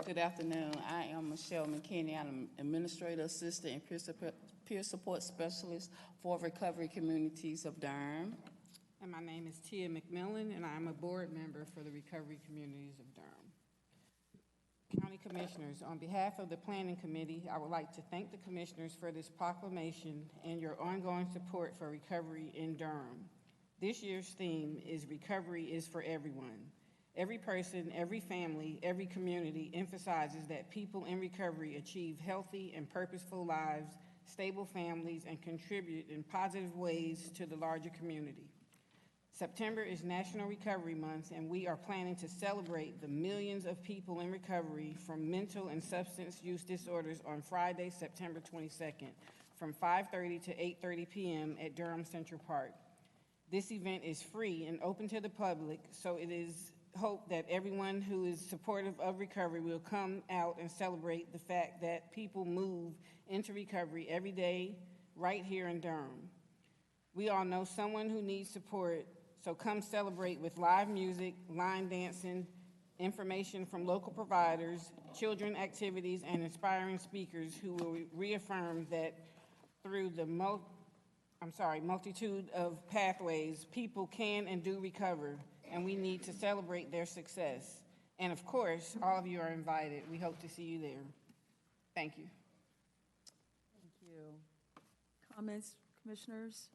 Good afternoon. I am Michelle McKinney. I'm Administrative Assistant and Peer Support Specialist for Recovery Communities of Durham. And my name is Tia McMillan, and I'm a board member for the Recovery Communities of Durham. County Commissioners, on behalf of the Planning Committee, I would like to thank the Commissioners for this proclamation and your ongoing support for recovery in Durham. This year's theme is Recovery is for Everyone. Every person, every family, every community emphasizes that people in recovery achieve healthy and purposeful lives, stable families, and contribute in positive ways to the larger community. September is National Recovery Month, and we are planning to celebrate the millions of people in recovery from mental and substance use disorders on Friday, September 22nd, from 5:30 to 8:30 p.m. at Durham Central Park. This event is free and open to the public, so it is hoped that everyone who is supportive of recovery will come out and celebrate the fact that people move into recovery every day right here in Durham. We all know someone who needs support, so come celebrate with live music, line dancing, information from local providers, children activities, and inspiring speakers who will reaffirm that through the multitude of pathways, people can and do recover, and we need to celebrate their success. And of course, all of you are invited. We hope to see you there. Thank you. Thank you. Comments, Commissioners?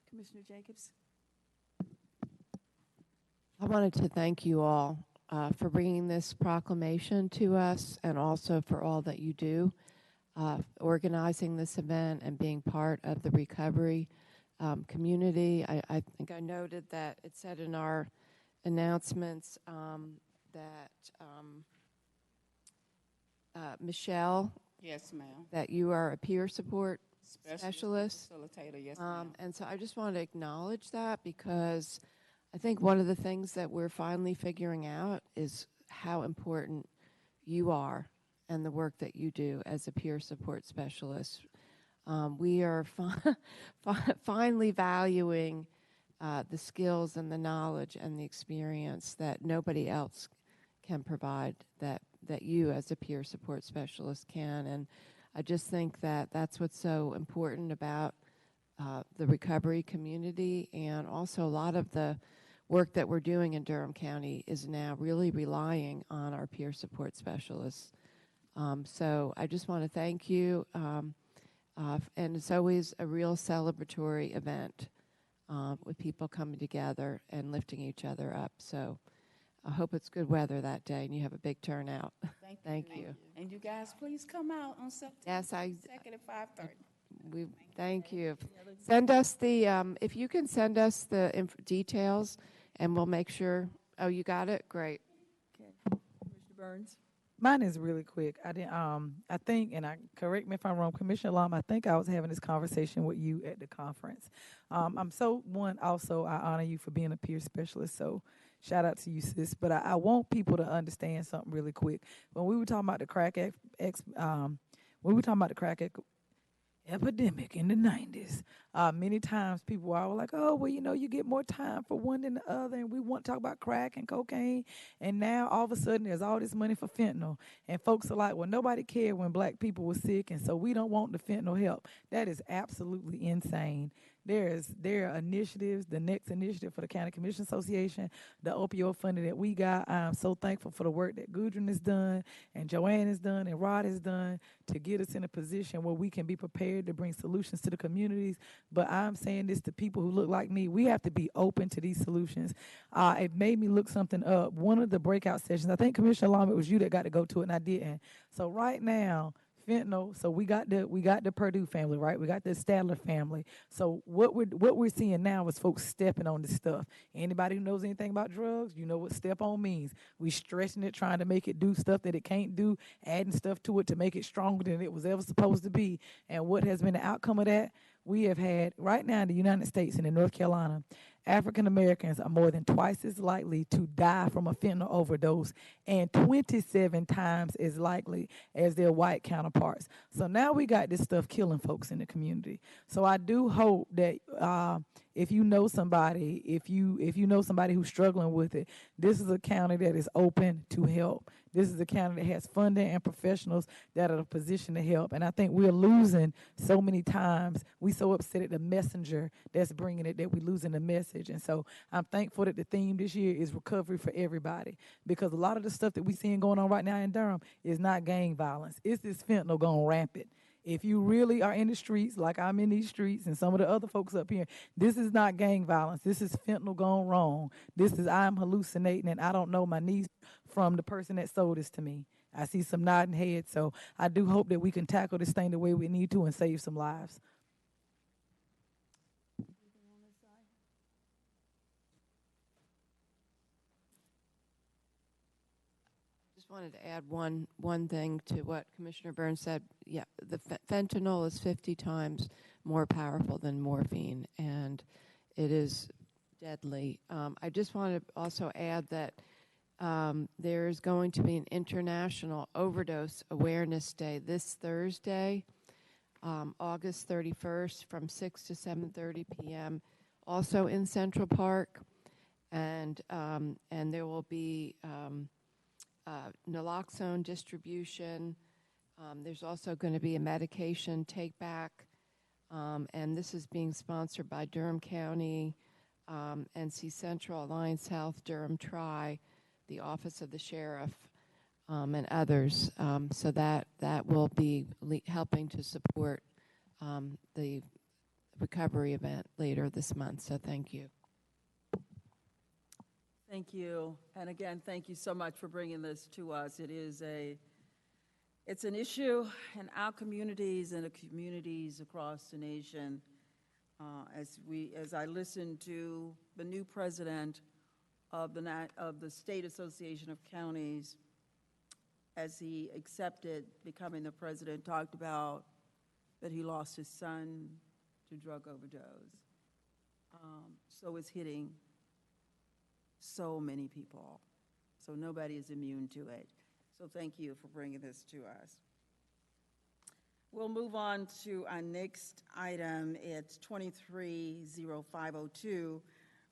Commissioner Jacobs? I wanted to thank you all for bringing this proclamation to us, and also for all that you do, organizing this event and being part of the recovery community. I think I noted that it said in our announcements that Michelle, Yes, ma'am. that you are a peer support specialist. Facilitator, yes, ma'am. And so I just want to acknowledge that, because I think one of the things that we're finally figuring out is how important you are and the work that you do as a peer support specialist. We are finally valuing the skills and the knowledge and the experience that nobody else can provide, that you as a peer support specialist can. And I just think that that's what's so important about the recovery community, and also a lot of the work that we're doing in Durham County is now really relying on our peer support specialists. So I just want to thank you, and it's always a real celebratory event with people coming together and lifting each other up. So I hope it's good weather that day and you have a big turnout. Thank you. And you guys, please come out on September Yes, 2nd at 5:30. We thank you. Send us the if you can send us the details, and we'll make sure. Oh, you got it. Great. Okay. Commissioner Burns? Mine is really quick. I didn't. I think, and correct me if I'm wrong, Commissioner Lum. I think I was having this conversation with you at the conference. Also, I honor you for being a peer specialist. So, shout out to you, sis. But I want people to understand something really quick. When we were talking about the crack epidemic in the 90s. Many times people are like, oh, well, you know, you get more time for one than the other, and we want to talk about crack and cocaine. And now all of a sudden there's all this money for fentanyl. And folks are like, well, nobody cared when black people were sick, and so we don't want the fentanyl help. That is absolutely insane. There are initiatives, the next initiative for the County Commission Association, the opioid funding that we got. I'm so thankful for the work that Gudrun has done and Joanne has done and Rod has done to get us in a position where we can be prepared to bring solutions to the communities. But I'm saying this to people who look like me. We have to be open to these solutions. It made me look something up. One of the breakout sessions, I think Commissioner Lom, it was you that got to go to it and I didn't. So right now, fentanyl. So we got the Purdue family, right? We got the Stadler family. So what we're seeing now is folks stepping on this stuff. Anybody who knows anything about drugs, you know what step on means. We stressing it, trying to make it do stuff that it can't do, adding stuff to it to make it stronger than it was ever supposed to be. And what has been the outcome of that? We have had right now in the United States and in North Carolina, African Americans are more than twice as likely to die from a fentanyl overdose and 27 times as likely as their white counterparts. So now we got this stuff killing folks in the community. So I do hope that if you know somebody, if you know somebody who's struggling with it, this is a county that is open to help. This is a county that has funding and professionals that are in a position to help. And I think we're losing so many times. We so upset at the messenger that's bringing it that we're losing the message. And so I'm thankful that the theme this year is recovery for everybody, because a lot of the stuff that we're seeing going on right now in Durham is not gang violence. It's this fentanyl going rampant. If you really are in the streets, like I'm in these streets and some of the other folks up here, this is not gang violence. This is fentanyl gone wrong. This is I'm hallucinating and I don't know my niece from the person that sold this to me. I see some nodding heads. So I do hope that we can tackle this thing the way we need to and save some lives. Just wanted to add one thing to what Commissioner Burns said. Yeah, the fentanyl is 50 times more powerful than morphine, and it is deadly. I just want to also add that there's going to be an International Overdose Awareness Day this Thursday, August 31st, from 6 to 7:30 p.m., also in Central Park, and there will be naloxone distribution. There's also going to be a medication take back, and this is being sponsored by Durham County, NC Central, Alliance Health, Durham Tri, the Office of the Sheriff, and others. So that will be helping to support the recovery event later this month. So thank you. Thank you. And again, thank you so much for bringing this to us. It's an issue in our communities and the communities across the nation. As I listen to the new president of the State Association of Counties, as he accepted becoming the president, talked about that he lost his son to drug overdose. So it's hitting so many people. So nobody is immune to it. So thank you for bringing this to us. We'll move on to our next item. It's 230502,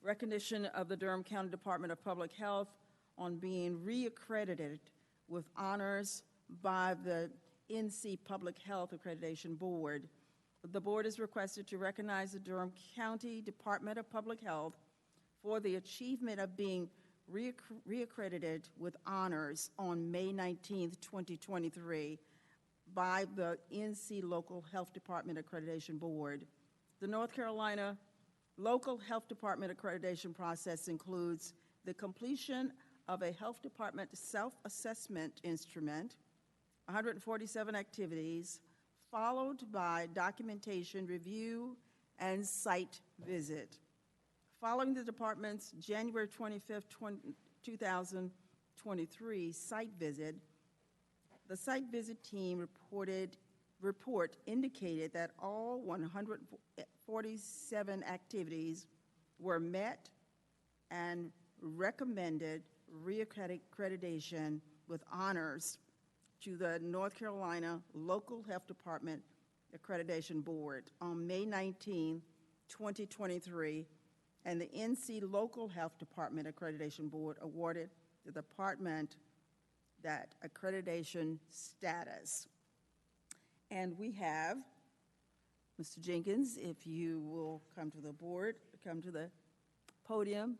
recognition of the Durham County Department of Public Health on being reaccredited with honors by the NC Public Health Accreditation Board. The board is requested to recognize the Durham County Department of Public Health for the achievement of being reaccredited with honors on May 19th, 2023 by the NC Local Health Department Accreditation Board. The North Carolina Local Health Department accreditation process includes the completion of a health department self-assessment instrument, 147 activities, followed by documentation review and site visit. Following the department's January 25th, 2023 site visit, the site visit team report indicated that all 147 activities were met and recommended reaccreditation with honors to the North Carolina Local Health Department Accreditation Board on May 19, 2023, and the NC Local Health Department Accreditation Board awarded the department that accreditation status. And we have Mr. Jenkins, if you will come to the board, come to the podium.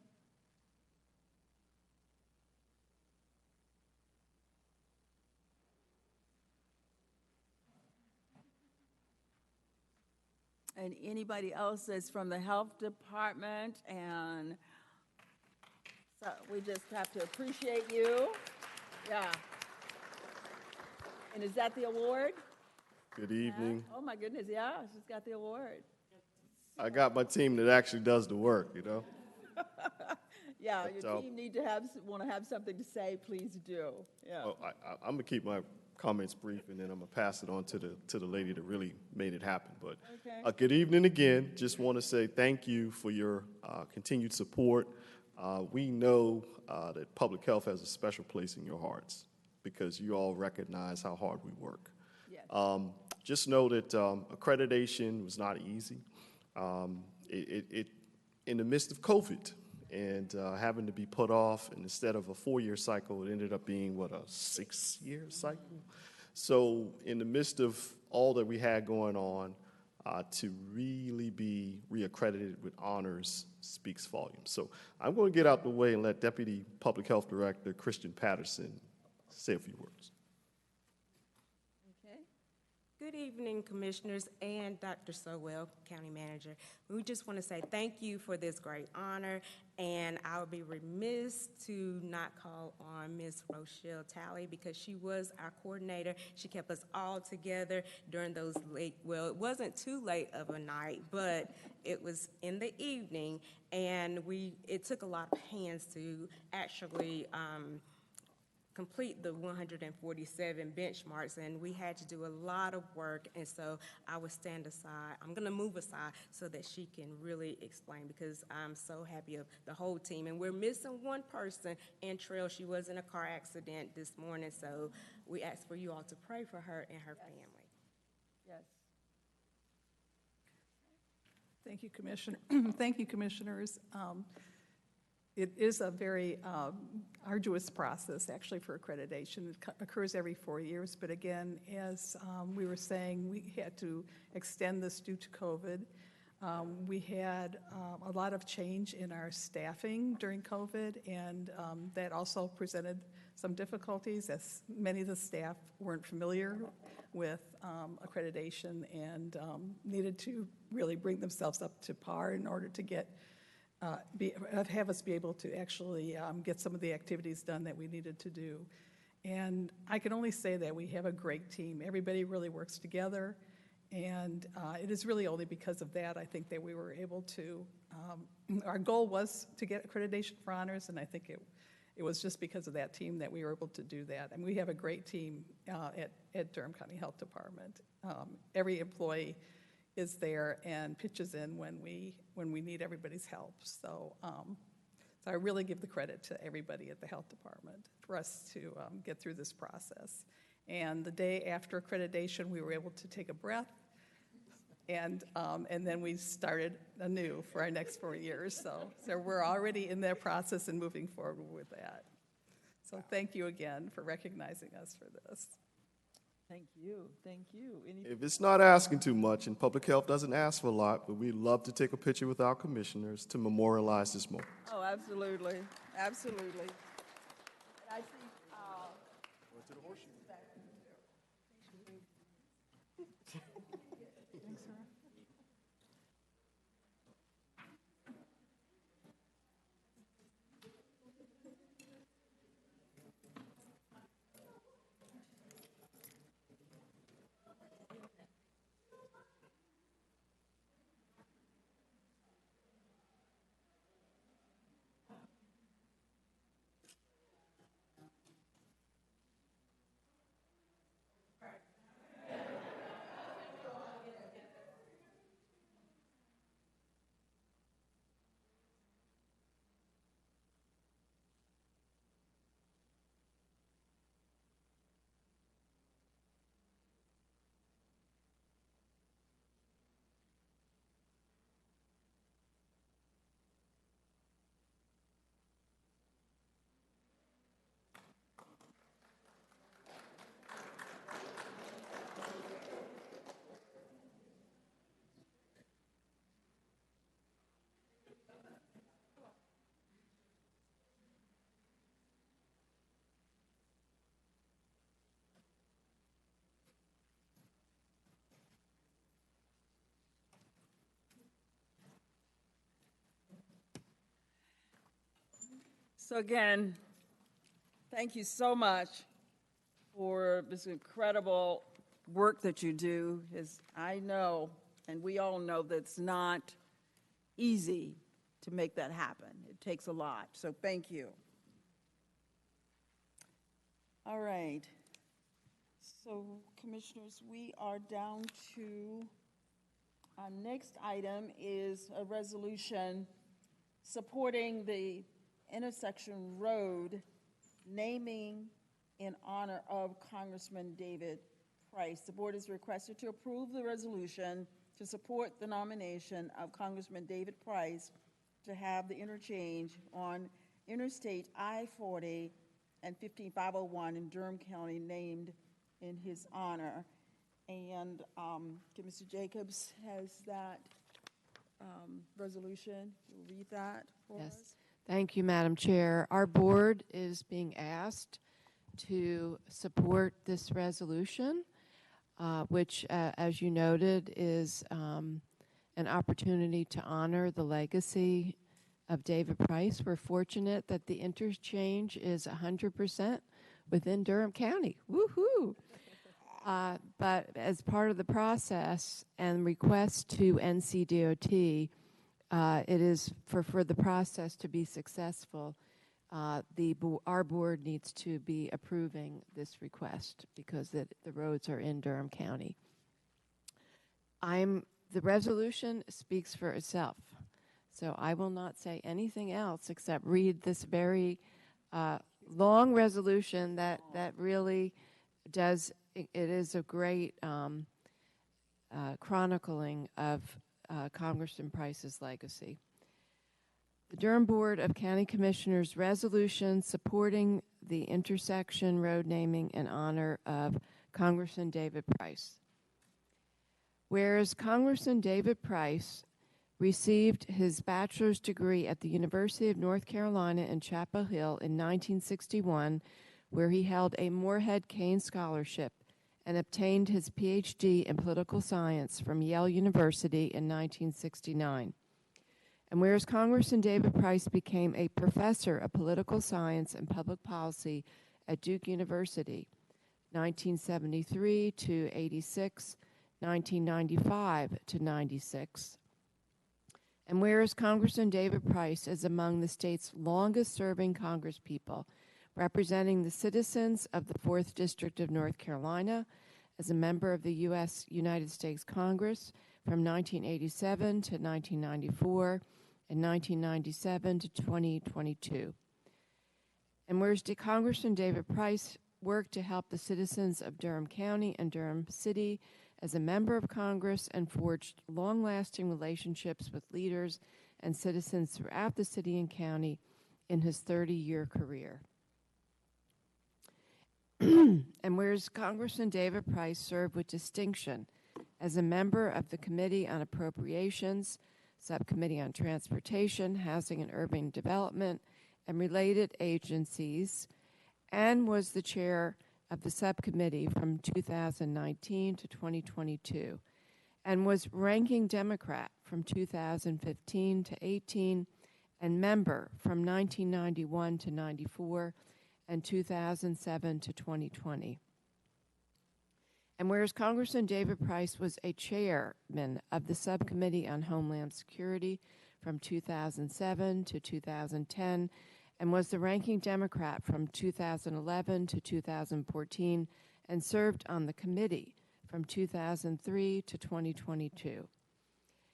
And anybody else that's from the health department, and so we just have to appreciate you. Yeah. And is that the award? Good evening. Oh, my goodness, yeah, she's got the award. I got my team that actually does the work, you know? Yeah, But, your team need to want to have something to say, please do. Yeah. Well, I'm gonna keep my comments brief, and then I'm gonna pass it on to the lady that really made it happen. But Okay. good evening again. Just want to say thank you for your continued support. We know that public health has a special place in your hearts because you all recognize how hard we work. Yes. Just know that accreditation was not easy. It in the midst of COVID and having to be put off, and instead of a 4-year cycle, it ended up being, what, a 6-year cycle? So in the midst of all that we had going on, to really be reaccredited with honors speaks volumes. So I'm going to get out the way and let Deputy Public Health Director Christian Patterson say a few words. Okay. Good evening, Commissioners and Dr. Sowell, County Manager. We just want to say thank you for this great honor, and I would be remiss to not call on Ms. Rochelle Talley because she was our coordinator. She kept us all together during those late, well, it wasn't too late of a night, but it was in the evening, and it took a lot of hands to actually complete the 147 benchmarks, and we had to do a lot of work, and so I would stand aside. I'm going to move aside so that she can really explain, because I'm so happy of the whole team, and we're missing one person, Ann Trail. She was in a car accident this morning, so we ask for you all to pray for her and her family. Yes. Thank you, Commissioner. Thank you, Commissioners. It is a very arduous process, actually, for accreditation. It occurs every 4 years, but again, as we were saying, we had to extend this due to COVID. We had a lot of change in our staffing during COVID, and that also presented some difficulties, as many of the staff weren't familiar with accreditation and needed to really bring themselves up to par in order to get have us be able to actually get some of the activities done that we needed to do. And I can only say that we have a great team. Everybody really works together, and it is really only because of that, I think, that we were able to, our goal was to get accreditation for honors, and I think it was just because of that team that we were able to do that. And we have a great team at Durham County Health Department. Every employee is there and pitches in when we need everybody's help. So I really give the credit to everybody at the health department for us to get through this process. And the day after accreditation, we were able to take a breath, and then we started anew for our next 4 years. So we're already in that process and moving forward with that. So thank you again for recognizing us for this. Thank you. Thank you. If it's not asking too much, and public health doesn't ask for a lot, but we'd love to take a picture with our commissioners to memorialize this moment. Oh, absolutely. Absolutely. And I see. So again, thank you so much for this incredible work that you do. As I know, and we all know, that it's not easy to make that happen. It takes a lot, so thank you. All right. So, Commissioners, we are down to, our next item is a resolution supporting the intersection road naming in honor of Congressman David Price. The board is requested to approve the resolution to support the nomination of Congressman David Price to have the interchange on Interstate I-40 and 15501 in Durham County named in his honor. And Mr. Jacobs has that resolution. You'll read that for Yes. us. Thank you, Madam Chair. Our board is being asked to support this resolution, which, as you noted, is an opportunity to honor the legacy of David Price. We're fortunate that the interchange is 100% within Durham County. Woohoo! But as part of the process and request to NCDOT, it is for the process to be successful, our board needs to be approving this request because the roads are in Durham County. The resolution speaks for itself, so I will not say anything else except read this very long resolution that really does. It is a great chronicling of Congressman Price's legacy. The Durham Board of County Commissioners resolution supporting the intersection road naming in honor of Congressman David Price. Whereas Congressman David Price received his bachelor's degree at the University of North Carolina in Chapel Hill in 1961, where he held a Moorhead Kane Scholarship and obtained his PhD in political science from Yale University in 1969. And whereas Congressman David Price became a professor of political science and public policy at Duke University, 1973 to 86, 1995 to 96. And whereas Congressman David Price is among the state's longest-serving congresspeople, representing the citizens of the 4th District of North Carolina as a member of the United States Congress from 1987 to 1994 and 1997 to 2022. And whereas Congressman David Price worked to help the citizens of Durham County and Durham City as a member of Congress and forged long-lasting relationships with leaders and citizens throughout the city and county in his 30-year career. And whereas Congressman David Price served with distinction as a member of the Committee on Appropriations, Subcommittee on Transportation, Housing and Urban Development, and related agencies, and was the chair of the subcommittee from 2019 to 2022, and was ranking Democrat from 2015 to 18, and member from 1991 to 94, and 2007 to 2020. And whereas Congressman David Price was a chairman of the Subcommittee on Homeland Security from 2007 to 2010, and was the ranking Democrat from 2011 to 2014, and served on the committee from 2003 to 2022.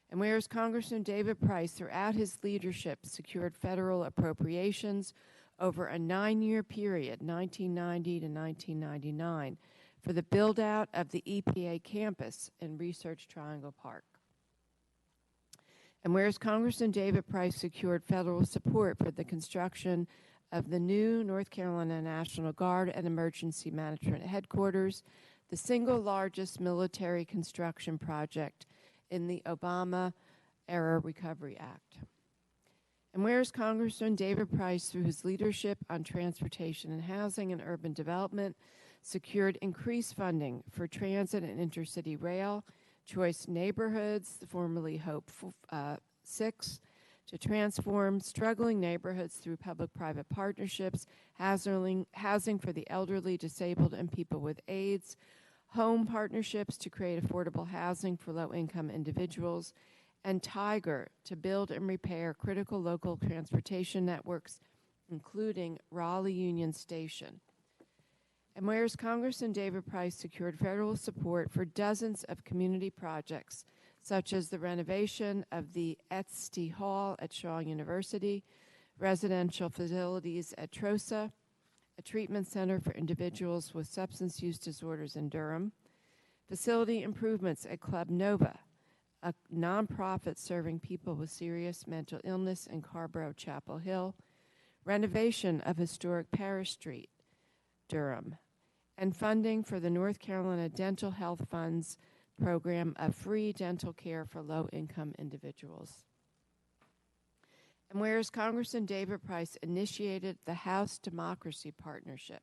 And whereas Congressman David Price, throughout his leadership, secured federal appropriations over a 9-year period, 1990 to 1999, for the build-out of the EPA campus in Research Triangle Park. And whereas Congressman David Price secured federal support for the construction of the new North Carolina National Guard and Emergency Management Headquarters, the single largest military construction project in the Obama-era Recovery Act. And whereas Congressman David Price, through his leadership on transportation and housing and urban development, secured increased funding for transit and intercity rail, choice neighborhoods, formerly Hope 6, to transform struggling neighborhoods through public-private partnerships, housing for the elderly, disabled, and people with AIDS, home partnerships to create affordable housing for low-income individuals, and Tiger to build and repair critical local transportation networks, including Raleigh Union Station. And whereas Congressman David Price secured federal support for dozens of community projects, such as the renovation of the Etste Hall at Shaw University, residential facilities at Trosa, a treatment center for individuals with substance use disorders in Durham, facility improvements at Club Nova, a nonprofit serving people with serious mental illness in Carborough Chapel Hill, renovation of historic Parish Street, Durham, and funding for the North Carolina Dental Health Fund's program of free dental care for low-income individuals. And whereas Congressman David Price initiated the House Democracy Partnership,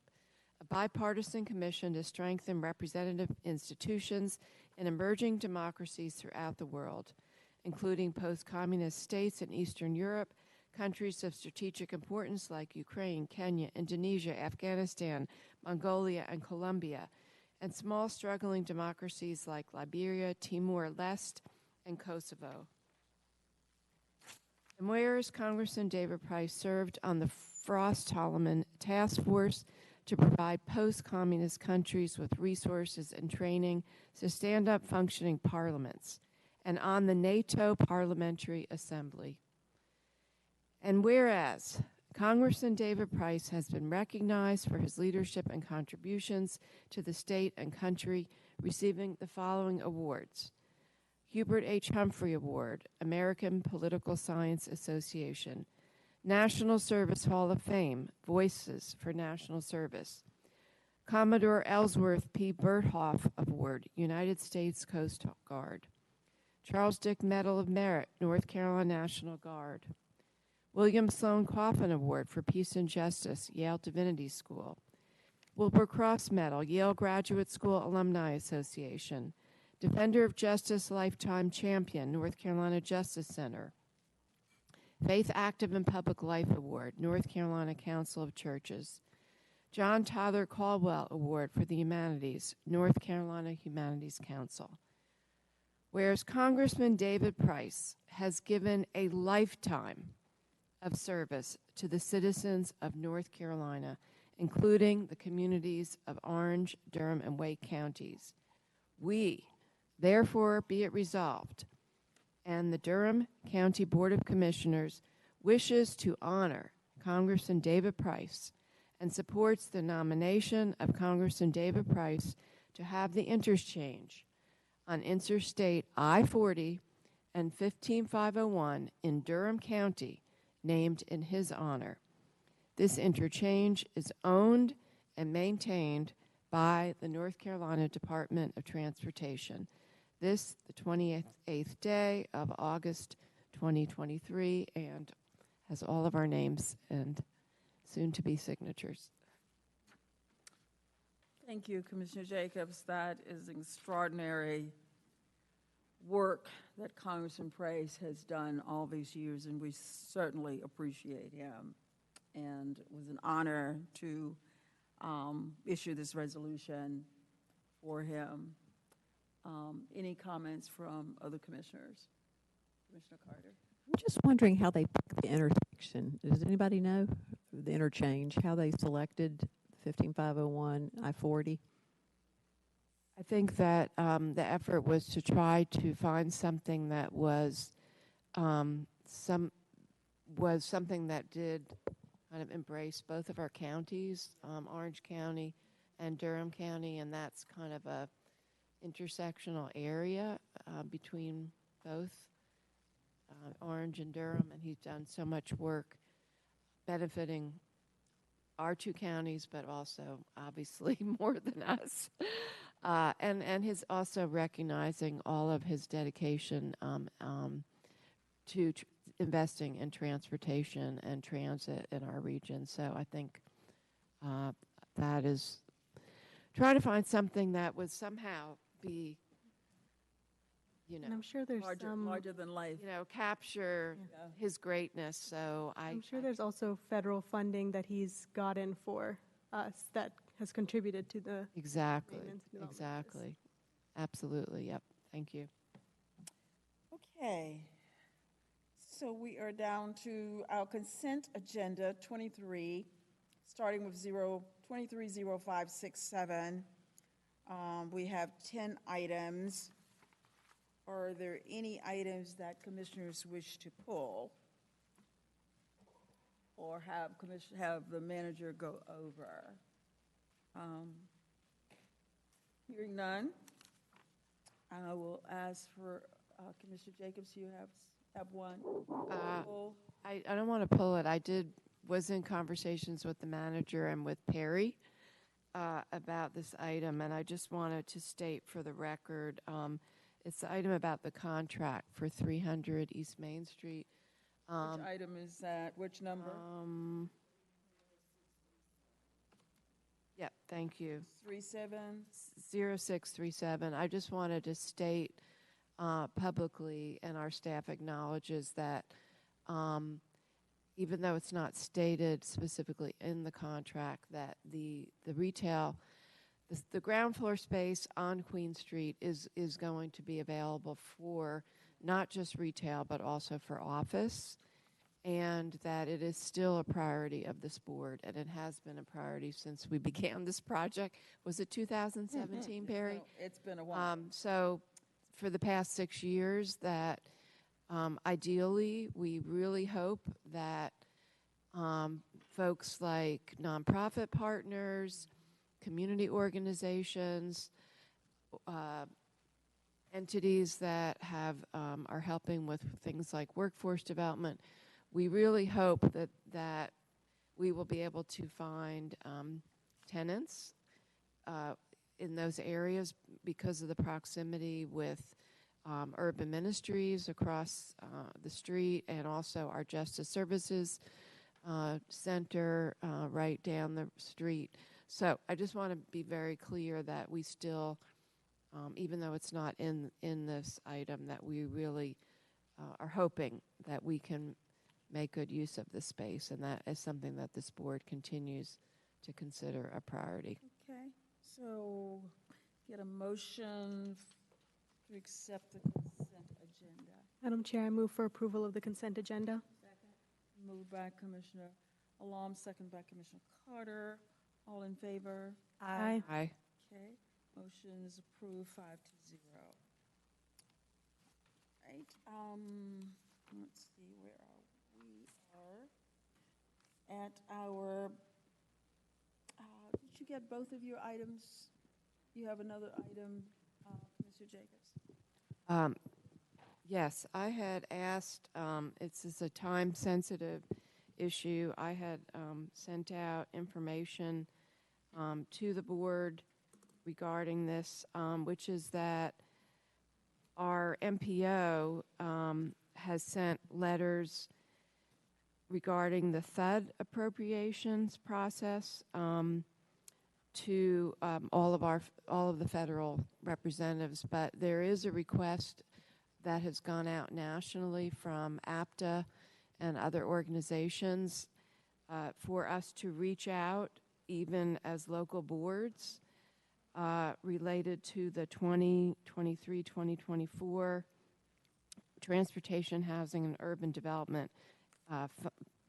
a bipartisan commission to strengthen representative institutions in emerging democracies throughout the world, including post-communist states in Eastern Europe, countries of strategic importance like Ukraine, Kenya, Indonesia, Afghanistan, Mongolia, and Colombia, and small struggling democracies like Liberia, Timor-Leste, and Kosovo. And whereas Congressman David Price served on the Frost-Holloman Task Force to provide post-communist countries with resources and training to stand up functioning parliaments, and on the NATO Parliamentary Assembly. And whereas Congressman David Price has been recognized for his leadership and contributions to the state and country, receiving the following awards: Hubert H. Humphrey Award, American Political Science Association, National Service Hall of Fame, Voices for National Service, Commodore Ellsworth P. Berthoff Award, United States Coast Guard, Charles Dick Medal of Merit, North Carolina National Guard, William Sloan Coffin Award for Peace and Justice, Yale Divinity School, Wilbur Cross Medal, Yale Graduate School Alumni Association, Defender of Justice Lifetime Champion, North Carolina Justice Center, Faith Active in Public Life Award, North Carolina Council of Churches, John Tyler Caldwell Award for the Humanities, North Carolina Humanities Council. Whereas Congressman David Price has given a lifetime of service to the citizens of North Carolina, including the communities of Orange, Durham, and Wake counties, we, therefore, be it resolved, and the Durham County Board of Commissioners wishes to honor Congressman David Price and supports the nomination of Congressman David Price to have the interchange on Interstate I-40 and 15501 in Durham County named in his honor. This interchange is owned and maintained by the North Carolina Department of Transportation. This, the 28th day of August 2023, and has all of our names and soon-to-be signatures. Thank you, Commissioner Jacobs. That is extraordinary work that Congressman Price has done all these years, and we certainly appreciate him. And it was an honor to issue this resolution for him. Any comments from other commissioners? Commissioner Carter? I'm just wondering how they picked the intersection. Does anybody know the interchange, how they selected 15501 I-40? I think that the effort was to try to find something that was something that did kind of embrace both of our counties, Orange County and Durham County, and that's kind of a intersectional area between both Orange and Durham, and he's done so much work benefiting our two counties, but also obviously more than us. And his also recognizing all of his dedication to investing in transportation and transit in our region. So I think that is trying to find something that would somehow be you know, And I'm sure there's some, Larger than life. capture Yeah. his greatness. So I'm sure there's also federal funding that he's gotten for us that has contributed to the exactly, maintenance and development of this. exactly, absolutely. Yep. Thank you. Okay. So we are down to our consent agenda 23, starting with 230567. We have 10 items. Are there any items that commissioners wish to pull? Or have the manager go over? Hearing none, I will ask for, Commissioner Jacobs, you have one? Pull. I don't want to pull it. Was in conversations with the manager and with Perry about this item, and I just wanted to state for the record, it's the item about the contract for 300 East Main Street. Which item is that? Which number? Yep, thank you. 37? 0637. I just wanted to state publicly, and our staff acknowledges that even though it's not stated specifically in the contract, that the retail, the ground floor space on Queen Street is going to be available for not just retail, but also for office, and that it is still a priority of this board, and it has been a priority since we began this project. Was it 2017, Perry? It's been a while. So for the past 6 years, that ideally, we really hope that folks like nonprofit partners, community organizations, entities that are helping with things like workforce development, we really hope that we will be able to find tenants in those areas because of the proximity with urban ministries across the street, and also our Justice Services Center right down the street. So I just want to be very clear that we still, even though it's not in this item, that we really are hoping that we can make good use of this space, and that is something that this board continues to consider a priority. Okay, so get a motion to accept the consent agenda. Madam Chair, I move for approval of the consent agenda. Moved by Commissioner Alam, second by Commissioner Carter. All in favor? Aye. Aye. Okay, motion is approved 5-0. Right, let's see, where are we? Are at our, did you get both of your items? You have another item, Mr. Jacobs? Yes, I had asked, this is a time-sensitive issue. I had sent out information to the board regarding this, which is that our MPO has sent letters regarding the THUD appropriations process to all of the federal representatives, but there is a request that has gone out nationally from APTA and other organizations for us to reach out, even as local boards, related to the 2023-2024 Transportation, Housing, and Urban Development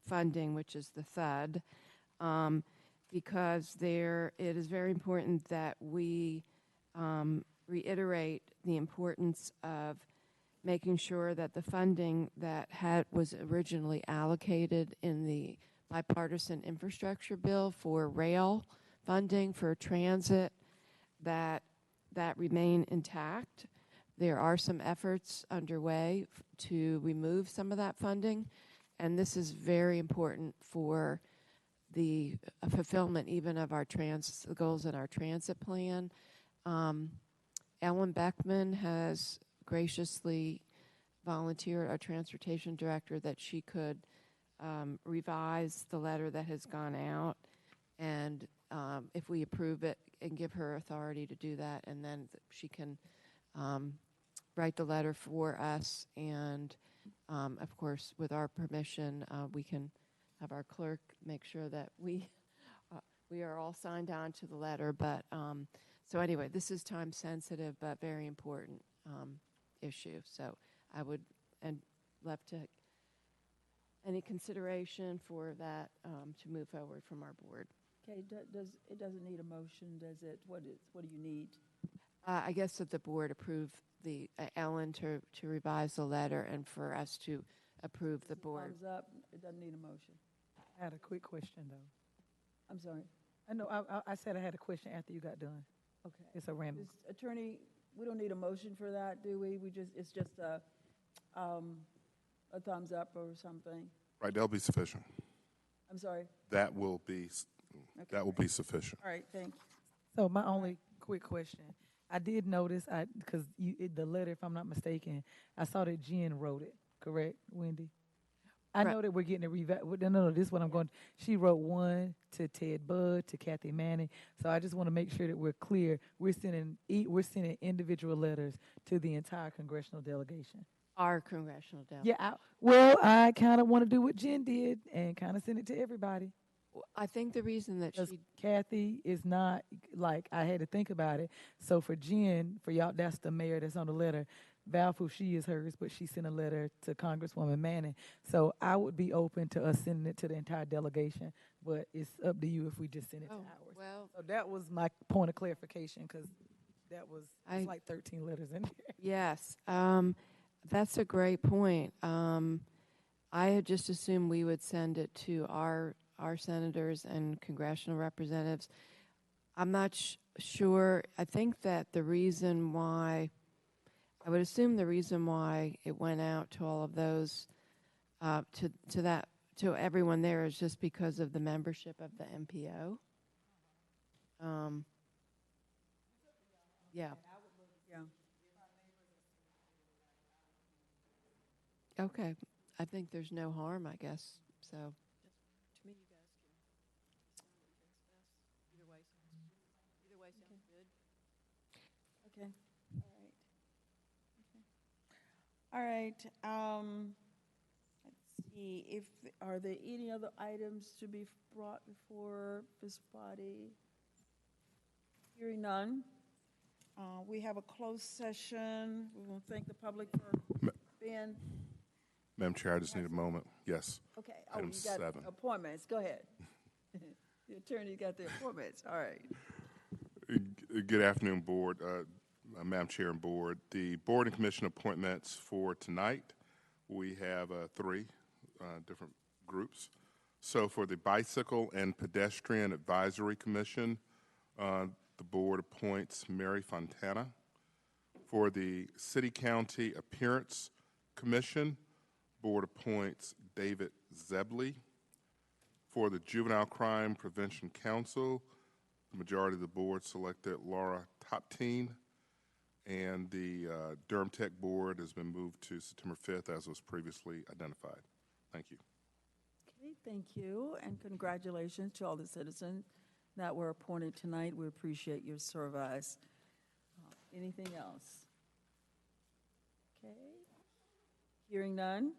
funding, which is the THUD, because it is very important that we reiterate the importance of making sure that the funding that was originally allocated in the bipartisan infrastructure bill for rail funding for transit, that remain intact. There are some efforts underway to remove some of that funding, and this is very important for the fulfillment even of our goals in our transit plan. Ellen Beckman has graciously volunteered, our transportation director, that she could revise the letter that has gone out, and if we approve it, and give her authority to do that, and then she can write the letter for us, and of course, with our permission, we can have our clerk make sure that we are all signed on to the letter. But so anyway, this is time sensitive but very important issue. So I would love to any consideration for that to move forward from our board. Okay, it doesn't need a motion, does it? What do you need? I guess that the board approve the Ellen to revise the letter and for us to approve the board. Thumbs up, it doesn't need a motion. I had a quick question, though. I'm sorry. I know, I said I had a question after you got done. Okay. It's a random. Attorney, we don't need a motion for that, do we? It's just a thumbs up or something. Right, that'll be sufficient. I'm sorry. That will be sufficient. All right, thank you. So my only quick question, I did notice, because the letter, if I'm not mistaken, I saw that Jen wrote it, correct, Wendy? I know that we're getting a no, this is what I'm going, she wrote one to Ted Budd, to Kathy Manning, so I just want to make sure that we're clear. We're sending individual letters to the entire congressional delegation. Our congressional delegation. Yeah, I kind of want to do what Jen did and kind of send it to everybody. I think the reason that Kathy is not, like, I had to think about it. So for Jen, for y'all, that's the mayor that's on the letter. Val Fouché is hers, but she sent a letter to Congresswoman Manning. So I would be open to us sending it to the entire delegation, but it's up to you if we just send it to ours. Well, so that was my point of clarification, because that was it's like 13 letters in there. Yes, that's a great point. I had just assumed we would send it to our senators and congressional representatives. I'm not sure. I think that the reason why, I would assume the reason why it went out to all of those, to everyone there is just because of the membership of the MPO. Yeah. Okay. I think there's no harm, I guess. So. To me, you guys can. Either way sounds good. Okay. All right. Let's see. Are there any other items to be brought before this body? Hearing none. We have a closed session. We want to thank the public for being. Madam Chair, I just need a moment. Yes. Okay. Item You got 7. appointments. Go ahead. The attorney got the appointments. All right. Good afternoon, Board, Madam Chair and Board. The Board and Commission appointments for tonight, we have 3 different groups. So for the Bicycle and Pedestrian Advisory Commission, the Board appoints Mary Fontana. For the City-County Appearance Commission, Board appoints David Zebley. For the Juvenile Crime Prevention Council, the majority of the board selected Laura Topteen, and the Durham Tech Board has been moved to September 5th, as was previously identified. Thank you. Okay, thank you, and congratulations to all the citizens that were appointed tonight. We appreciate your service. Anything else? Okay. Hearing none.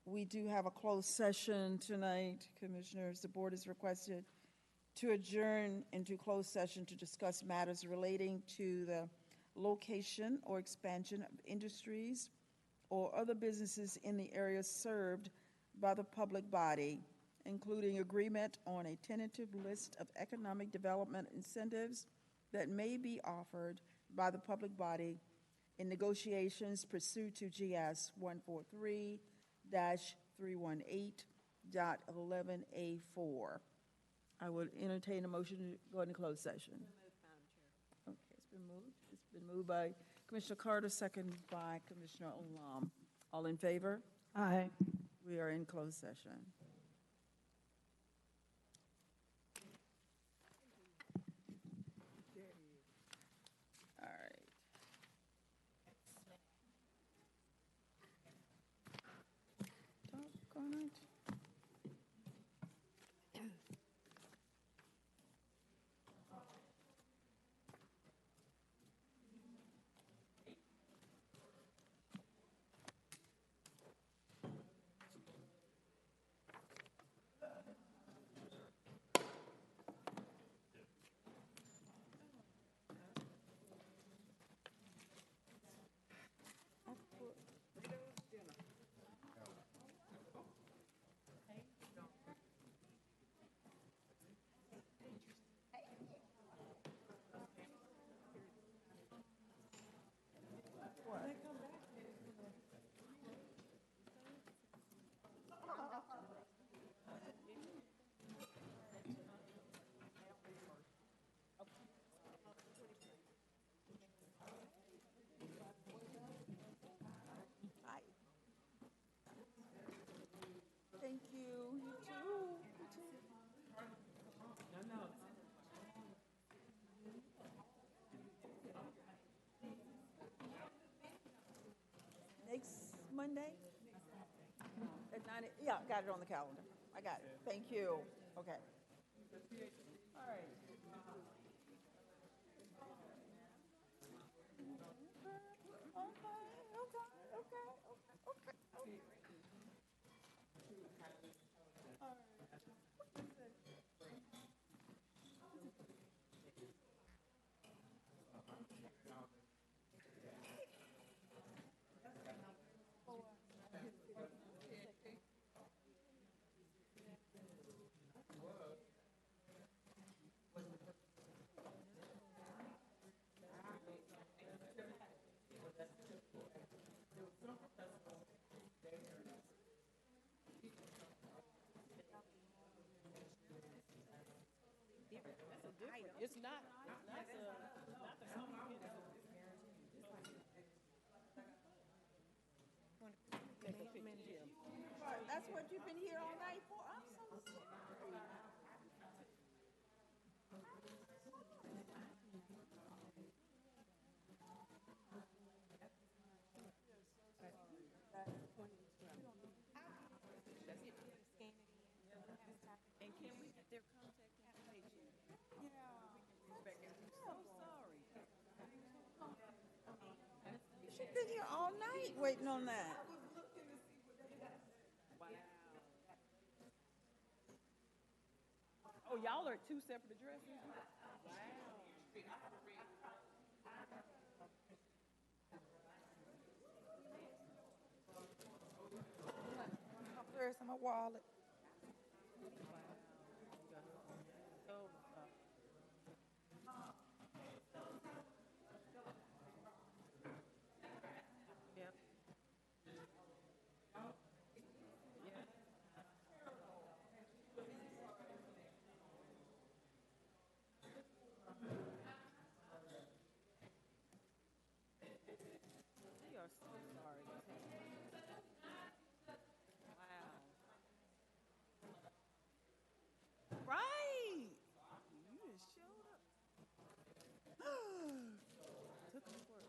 We do have a closed session tonight, Commissioners. The board is requested to adjourn into closed session to discuss matters relating to the location or expansion of industries or other businesses in the area served by the public body, including agreement on a tentative list of economic development incentives that may be offered by the public body in negotiations pursuant to GS 143-318.11A4. I would entertain a motion to go into closed session. Okay, it's been moved. It's been moved by Commissioner Carter, second by Commissioner Olam. All in favor? Aye. We are in closed session. All right. Doggone it. Monday? At 9, yeah, got it on the calendar. I got it. Thank you. Okay. All right. Okay. It's not That's what you've been here all night for? I'm so sorry. And can we get their contact information? She's been here all night waiting on that. Oh, y'all are at two separate addresses? Where's my wallet? Yep. We are so sorry. Wow. Right. You just showed up. Took us work.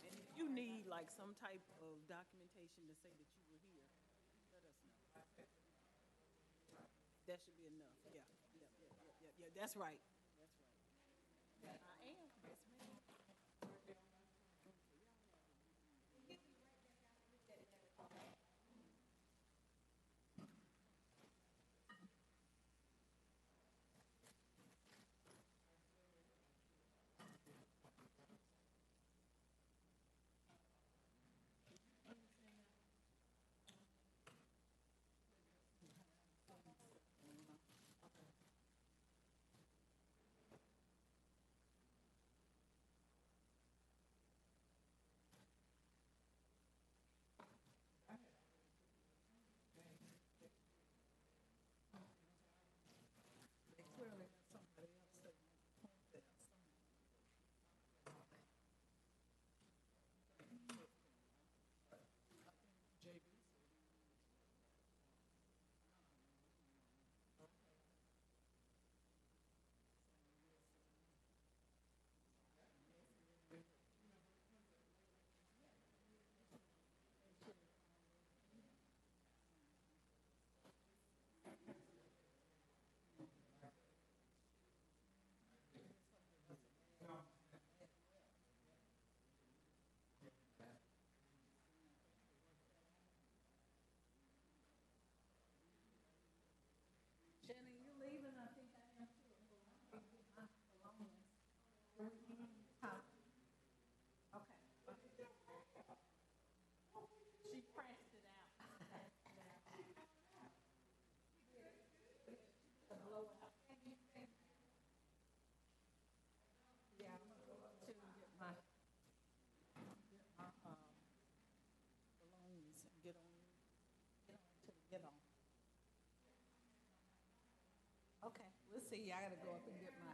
And if you need like some type of documentation to say that you were here, let us know. That should be enough. Yeah. Yeah. That's right. That's right. I am. Yes, ma'am. Shannon, you leaving? I think I am too. Okay. She pressed it out. Yeah, I'm gonna go up to get my Belongings and get on to get on. Okay, we'll see. I gotta go up and get my.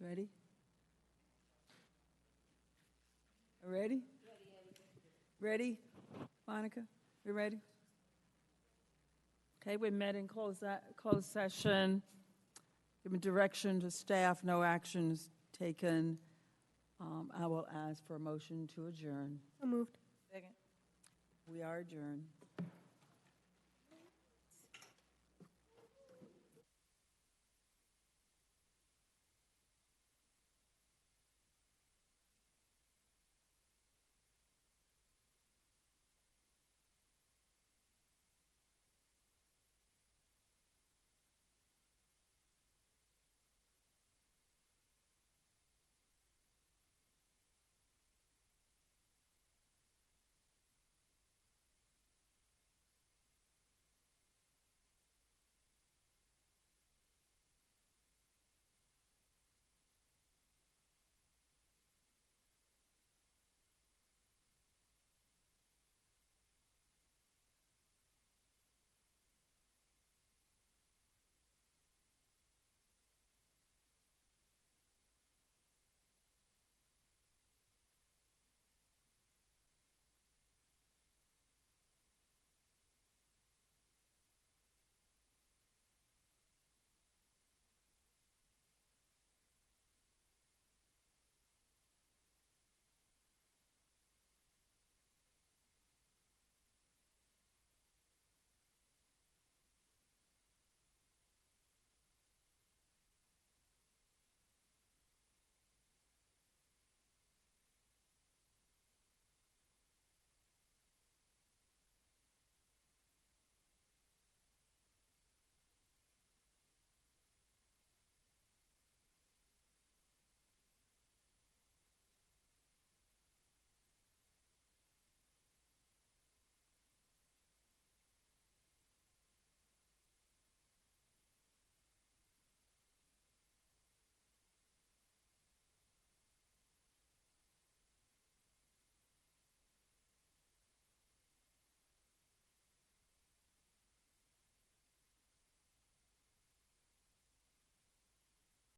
Ready? Ready? Ready? Monica, we ready? Okay, we met in closed session. Given direction to staff, no actions taken. I will ask for a motion to adjourn. So moved. Second. We are adjourned.